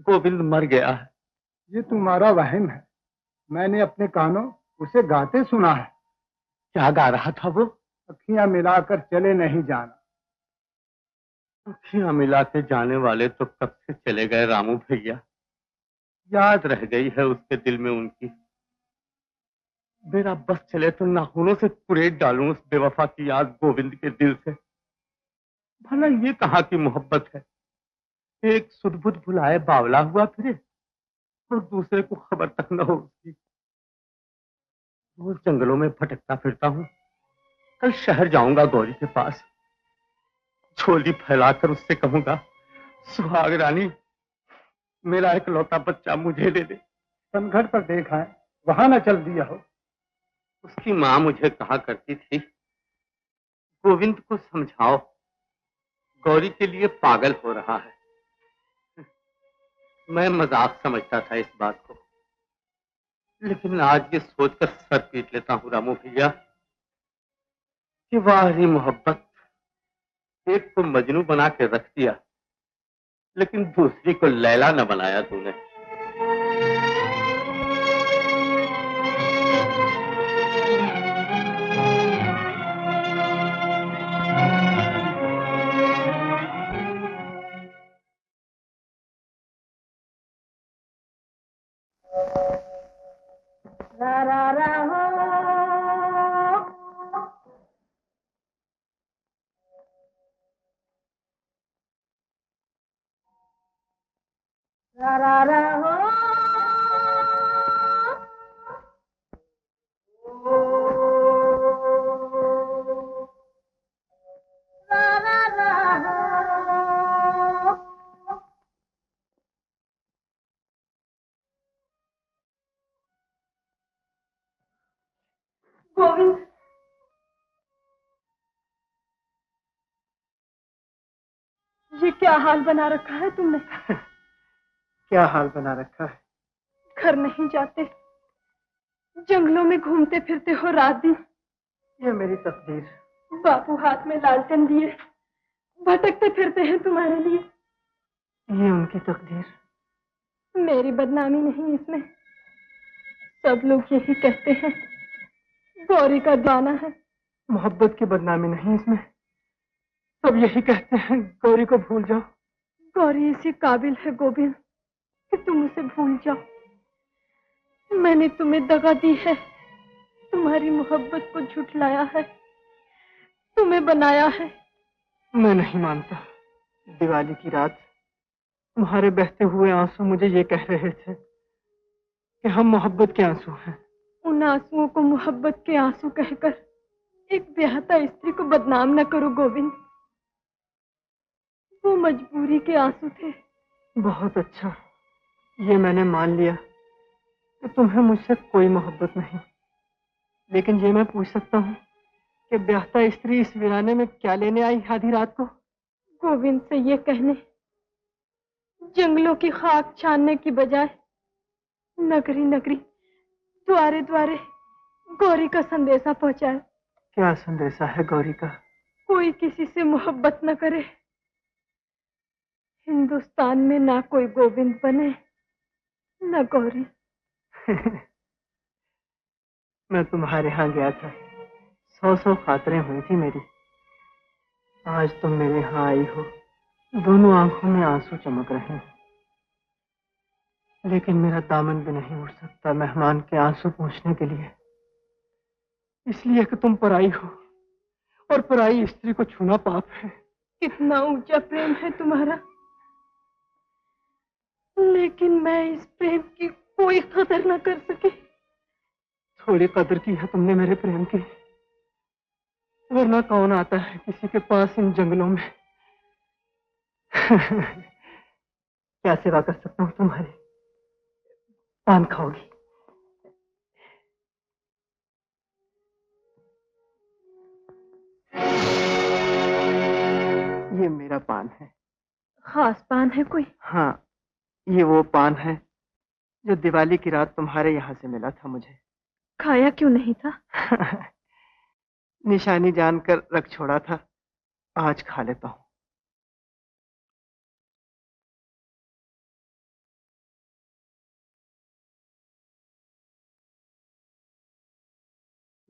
गोविंद मर गया है। ये तुम्हारा वहम है। मैंने अपने कानों उसे गाते सुना है। क्या गा रहा था वो? अखियां मिलाकर चले नहीं जाना। अखियां मिला के जाने वाले तो कब से चले गए रामू भैया। याद रह गई है उसके दिल में उनकी। मेरा बस चले तो नाखूनों से कुरेद डालूं उस बेवफा की याद गोविंद के दिल से। भला ये कहाँ की मोहब्बत है? एक सुध-बुध भुलाए बावला हुआ फिरे और दूसरे को खबर तक न हो उसकी। रोज जंगलों में भटकता फिरता हूँ। कल शहर जाऊंगा गौरी के पास, झोली फैलाकर उससे कहूंगा, सुहाग रानी, मेरा इकलौता बच्चा मुझे दे दे। पनघट पर देखा है, वहां न चल दिया हो। उसकी माँ मुझे कहा करती थी, गोविंद को समझाओ, गौरी के लिए पागल हो रहा है। मैं मजाक समझता था इस बात को, लेकिन आज ये सोचकर सर पीट लेता हूँ रामू भैया कि वाह मोहब्बत, एक को मजनू बना के रख दिया, लेकिन दूसरी को लैला न बनाया तूने। रा रा रा हो रा रा रा हो रा रा रा हो गोविंद, ये क्या हाल बना रखा है तुमने? क्या हाल बना रखा है? घर नहीं जाते, जंगलों में घूमते फिरते हो रात दिन। ये मेरी तकदीर। बापू हाथ में लालटेन लिए भटकते फिरते हैं तुम्हारे लिए। ये उनकी तकदीर। मेरी बदनामी नहीं इसमें। सब लोग यही कहते हैं गौरी का दीवाना है। मोहब्बत की बदनामी नहीं इसमें। सब यही कहते हैं गौरी को भूल जाओ। गौरी इसी काबिल है गोविंद कि तुम उसे भूल जाओ। मैंने तुम्हें दगा दी है, तुम्हारी मोहब्बत को झुठलाया है, तुम्हें बनाया है। मैं नहीं मानता। दिवाली की रात तुम्हारे बहते हुए आंसू मुझे ये कह रहे थे कि हम मोहब्बत के आंसू हैं। उन आंसुओं को मोहब्बत के आंसू कहकर एक ब्याहता स्त्री को बदनाम न करो गोविंद। वो मजबूरी के आंसू थे। बहुत अच्छा, ये मैंने मान लिया कि तुम्हें मुझसे कोई मोहब्बत नहीं। लेकिन ये मैं पूछ सकता हूँ कि ब्याहता स्त्री इस वीराने में क्या लेने आई आधी रात को? गोविंद से ये कहने जंगलों की खाक छानने की बजाय नगरी नगरी द्वारे द्वारे गौरी का संदेशा पहुंचाए। क्या संदेशा है गौरी का? कोई किसी से मोहब्बत न करे, हिंदुस्तान में ना कोई गोविंद बने न गौरी। मैं तुम्हारे यहाँ गया था, 100 खातरें हुई थी मेरी। आज तुम मेरे यहाँ आई हो, दोनों आंखों में आंसू चमक रहे हैं। लेकिन मेरा दामन भी नहीं उठ सकता मेहमान के आंसू पोंछने के लिए, इसलिए कि तुम पराई हो और पराई स्त्री को छूना पाप है। कितना ऊंचा प्रेम है तुम्हारा, लेकिन मैं इस प्रेम की कोई कदर न कर सकी। थोड़ी कदर की है तुमने मेरे प्रेम की, वरना कौन आता है किसी के पास इन जंगलों में। क्या सेवा कर सकता हूँ तुम्हारी? पान खाओगी? ये मेरा पान है। खास पान है कोई? हाँ, ये वो पान है जो दिवाली की रात तुम्हारे यहाँ से मिला था मुझे। खाया क्यों नहीं था? निशानी जानकर रख छोड़ा था, आज खा लेता हूँ।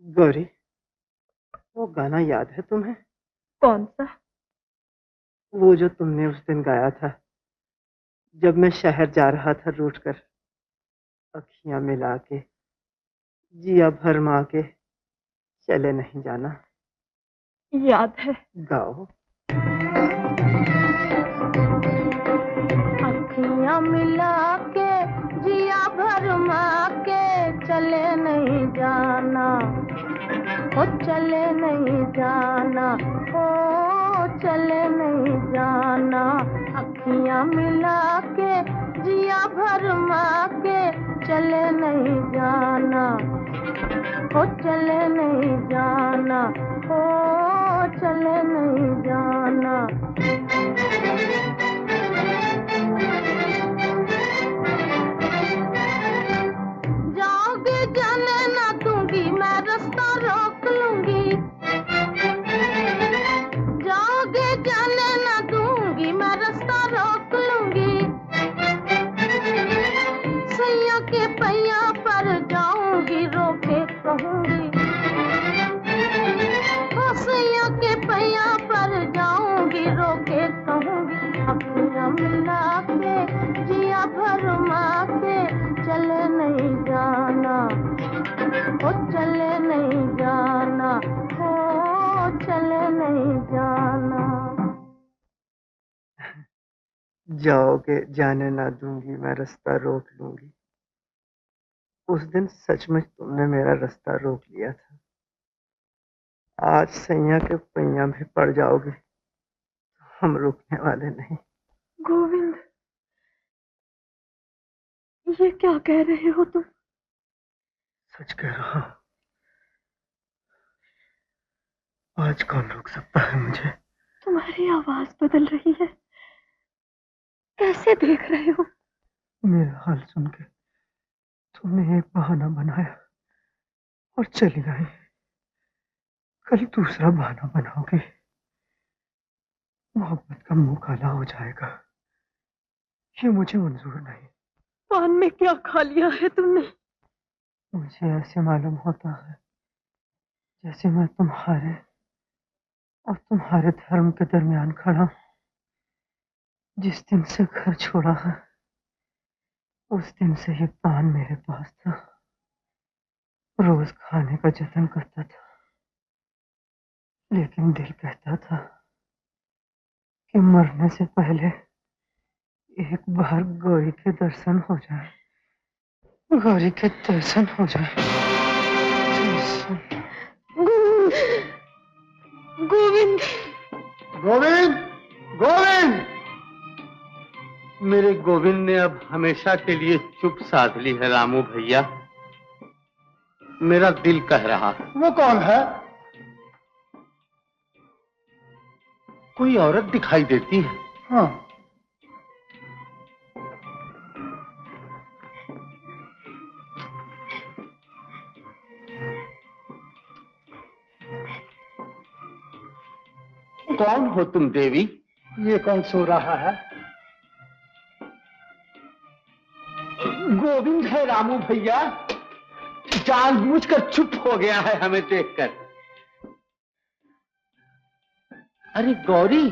गौरी, वो गाना याद है तुम्हें? कौन सा? वो जो तुमने उस दिन गाया था जब मैं शहर जा रहा था रूठ कर, अखियां मिला के जिया भरमा के चले नहीं जाना। याद है। गाओ। अखियां मिला के जिया भरमा के चले नहीं जाना, ओ चले नहीं जाना, ओ चले नहीं जाना। अखियां मिला के जिया भरमा के चले नहीं जाना, ओ चले नहीं जाना, ओ चले नहीं जाना। जाओगे जाने ना दूंगी, मैं रास्ता रोक लूंगी। जाओगे जाने ना दूंगी, मैं रास्ता रोक लूंगी। सैया के पैया पर जाऊंगी, रोके कहूंगी। ओ सैया के पैया पर जाऊंगी, रोके कहूंगी। अखियां मिला के जिया भरमा के चले नहीं जाना। ओ चले नहीं जाना, ओ चले नहीं जाना। जाओगे जाने ना दूंगी, मैं रास्ता रोक लूंगी। उस दिन सचमुच तुमने मेरा रास्ता रोक लिया था। आज सैया के पैया भी पड़ जाओगे, हम रुकने वाले नहीं। गोविंद, ये क्या कह रहे हो तुम? सच कह रहा हूं। आज कौन रोक सकता है मुझे? तुम्हारी आवाज बदल रही है, कैसे देख रहे हो? मेरा हाल सुन के तुमने एक बहाना बनाया और चली आई। कल दूसरा बहाना बनाओगे, मोहब्बत का मुंह काला हो जाएगा। ये मुझे मंजूर नहीं। पान में क्या खा लिया है तुमने? मुझे ऐसे मालूम होता है जैसे मैं तुम्हारे और तुम्हारे धर्म के दरमियान खड़ा हूं। जिस दिन से घर छोड़ा है उस दिन से ये पान मेरे पास था। रोज खाने का जतन करता था, लेकिन दिल कहता था कि मरने से पहले एक बार गौरी के दर्शन हो जाए, गौरी के दर्शन हो जाए। गोविंद, गोविंद, गोविंद! मेरे गोविंद ने अब हमेशा के लिए चुप साध ली है रामू भैया। मेरा दिल कह रहा है। वो कौन है? कोई औरत दिखाई देती है। हाँ, कौन हो तुम देवी? ये कौन सो रहा है? गोविंद है रामू भैया, जानबूझकर चुप हो गया है हमें देखकर। अरे गौरी,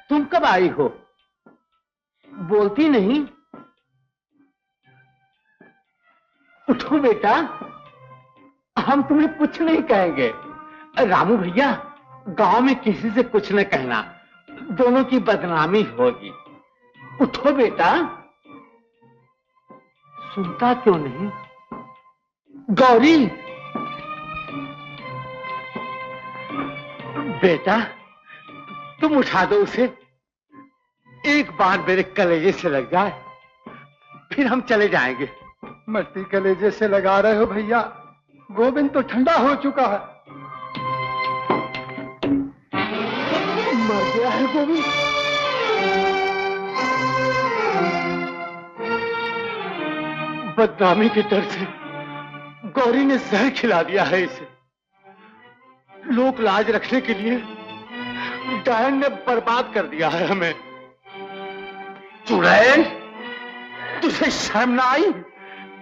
तुम कब आई हो? बोलती नहीं। उठो बेटा, हम तुम्हें कुछ नहीं कहेंगे। रामू भैया, गांव में किसी से कुछ न कहना, दोनों की बदनामी होगी। उठो बेटा। सुनता क्यों नहीं? गौरी, बेटा तुम उठा दो उसे। एक बार मेरे कलेजे से लग जाए, फिर हम चले जाएंगे। मट्टी कलेजे से लगा रहे हो भैया, गोविंद तो ठंडा हो चुका है। मर गया है गोविंद। बदनामी के डर से गौरी ने जहर खिला दिया है इसे। लोक लाज रखने के लिए डायन ने बर्बाद कर दिया है हमें। चुड़ैल, तुझे शर्म ना आई?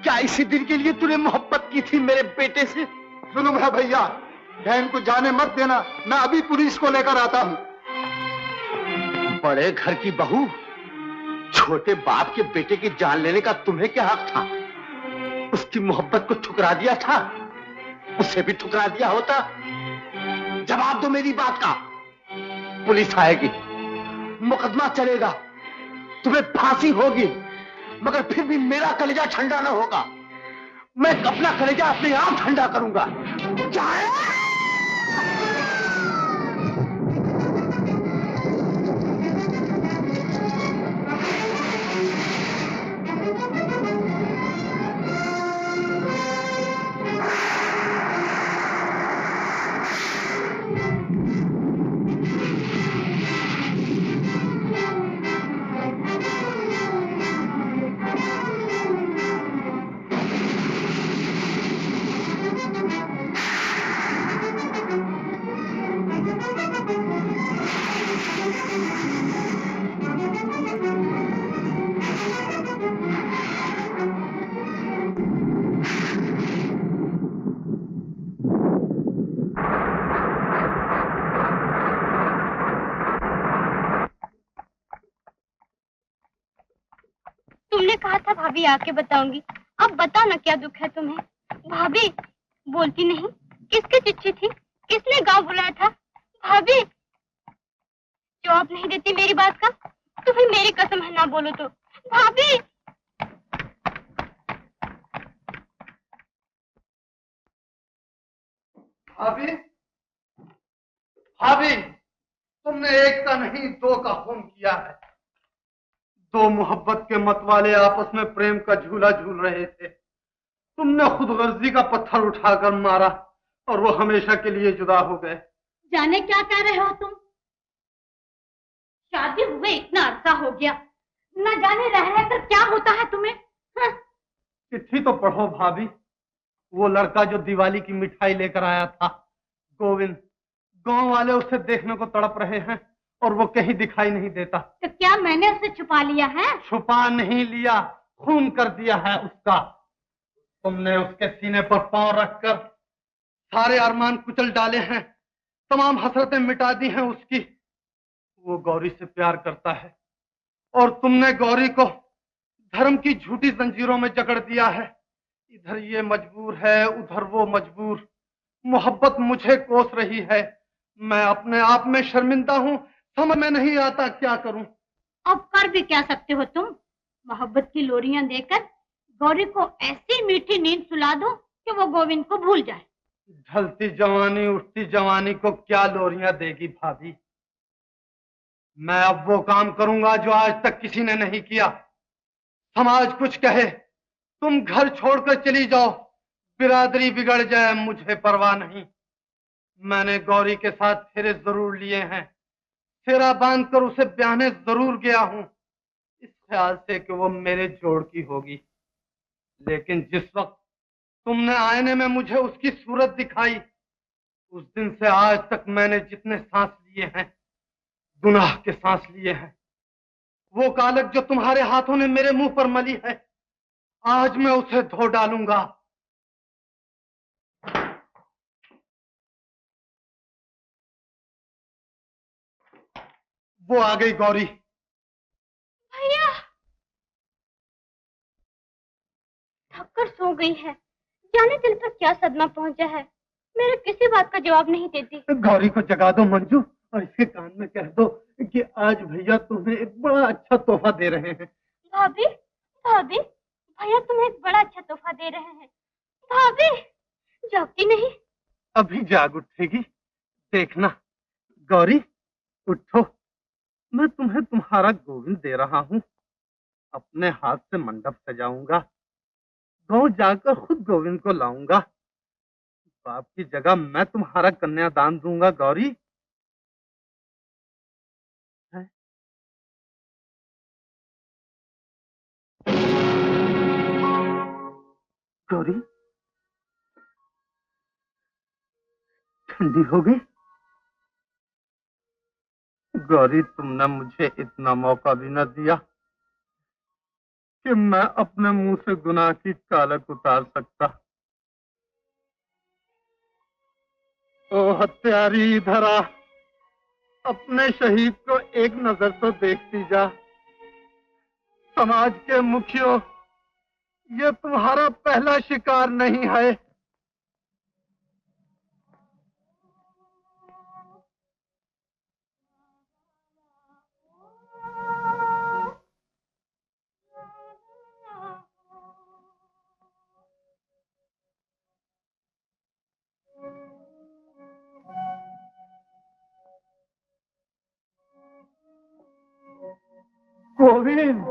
क्या इसी दिन के लिए तूने मोहब्बत की थी मेरे बेटे से? जुल्म है भैया, बहन को जाने मत देना, मैं अभी पुलिस को लेकर आता हूँ। बड़े घर की बहू, छोटे बाप के बेटे की जान लेने का तुम्हें क्या हक था? उसकी मोहब्बत को ठुकरा दिया था, उसे भी ठुकरा दिया होता। जवाब दो मेरी बात का। पुलिस आएगी, मुकदमा चलेगा, तुम्हें फांसी होगी, मगर फिर भी मेरा कलेजा ठंडा न होगा। मैं अपना कलेजा अपने आप ठंडा करूंगा। जाए। तुमने कहा था भाभी आके बताऊंगी, अब बता ना क्या दुख है तुम्हें? भाभी बोलती नहीं, किसकी चिट्ठी थी, किसने गांव बुलाया था? भाभी जवाब नहीं देती मेरी बात का, तो फिर मेरी कसम है ना बोलो तो। भाभी भाभी, भाभी, तुमने एक का नहीं दो का खून किया है। दो मोहब्बत के मतवाले आपस में प्रेम का झूला झूल रहे थे। तुमने खुदगर्जी का पत्थर उठाकर मारा और वो हमेशा के लिए जुदा हो गए। जाने क्या कह रहे हो तुम? शादी हुए इतना अरसा हो गया, न जाने रह कर क्या होता है तुम्हें। हाँ। चिट्ठी तो पढ़ो भाभी। वो लड़का जो दिवाली की मिठाई लेकर आया था, गोविंद, गांव वाले उसे देखने को तड़प रहे हैं और वो कहीं दिखाई नहीं देता। तो क्या मैंने उसे छुपा लिया है? छुपा नहीं लिया, खून कर दिया है उसका। तुमने उसके सीने पर पांव रखकर सारे अरमान कुचल डाले हैं, तमाम हसरतें मिटा दी हैं उसकी। वो गौरी से प्यार करता है और तुमने गौरी को धर्म की झूठी जंजीरों में जकड़ दिया है। इधर ये मजबूर है, उधर वो मजबूर। मोहब्बत मुझे कोस रही है। मैं अपने आप में शर्मिंदा हूं, समझ में नहीं आता क्या करूं। अब कर भी क्या सकते हो तुम? मोहब्बत की लोरियां देकर गौरी को ऐसी मीठी नींद सुला दो कि वो गोविंद को भूल जाए। ढलती जवानी उठती जवानी को क्या लोरियां देगी भाभी। मैं अब वो काम करूंगा जो आज तक किसी ने नहीं किया। समाज कुछ कहे, तुम घर छोड़कर चली जाओ, बिरादरी बिगड़ जाए, मुझे परवाह नहीं। मैंने गौरी के साथ फेरे जरूर लिए हैं, फेरा बांधकर उसे ब्याहने जरूर गया हूं, इस ख्याल से कि वो मेरे जोड़ की होगी। लेकिन जिस वक्त तुमने आईने में मुझे उसकी सूरत दिखाई, उस दिन से आज तक मैंने जितने सांस लिए हैं, गुनाह के सांस लिए हैं। वो कालक जो तुम्हारे हाथों ने मेरे मुंह पर मली है, आज मैं उसे धो डालूंगा। वो आ गई गौरी। भैया थककर सो गई है, जाने दिल पर क्या सदमा पहुंचा है, मेरे किसी बात का जवाब नहीं देती। गौरी को जगा दो मंजू और इसके कान में कह दो कि आज भैया तुम्हें एक बड़ा अच्छा तोहफा दे रहे हैं। भाभी भाभी भैया तुम्हें एक बड़ा अच्छा तोहफा दे रहे हैं। भाभी जागती नहीं? अभी जाग उठेगी, देखना। गौरी उठो, मैं तुम्हें तुम्हारा गोविंद दे रहा हूँ। अपने हाथ से मंडप सजाऊंगा, गांव जाकर खुद गोविंद को लाऊंगा। बाप की जगह मैं तुम्हारा कन्यादान दूंगा गौरी। गौरी ठंडी हो गई। गौरी तुमने मुझे इतना मौका भी न दिया कि मैं अपने मुंह से गुनाह की कालक उतार सकता। ओ हत्यारी, इधर आ, अपने शहीद को एक नजर तो देखती जा। समाज के मुखियों, ये तुम्हारा पहला शिकार नहीं है। गोविंद।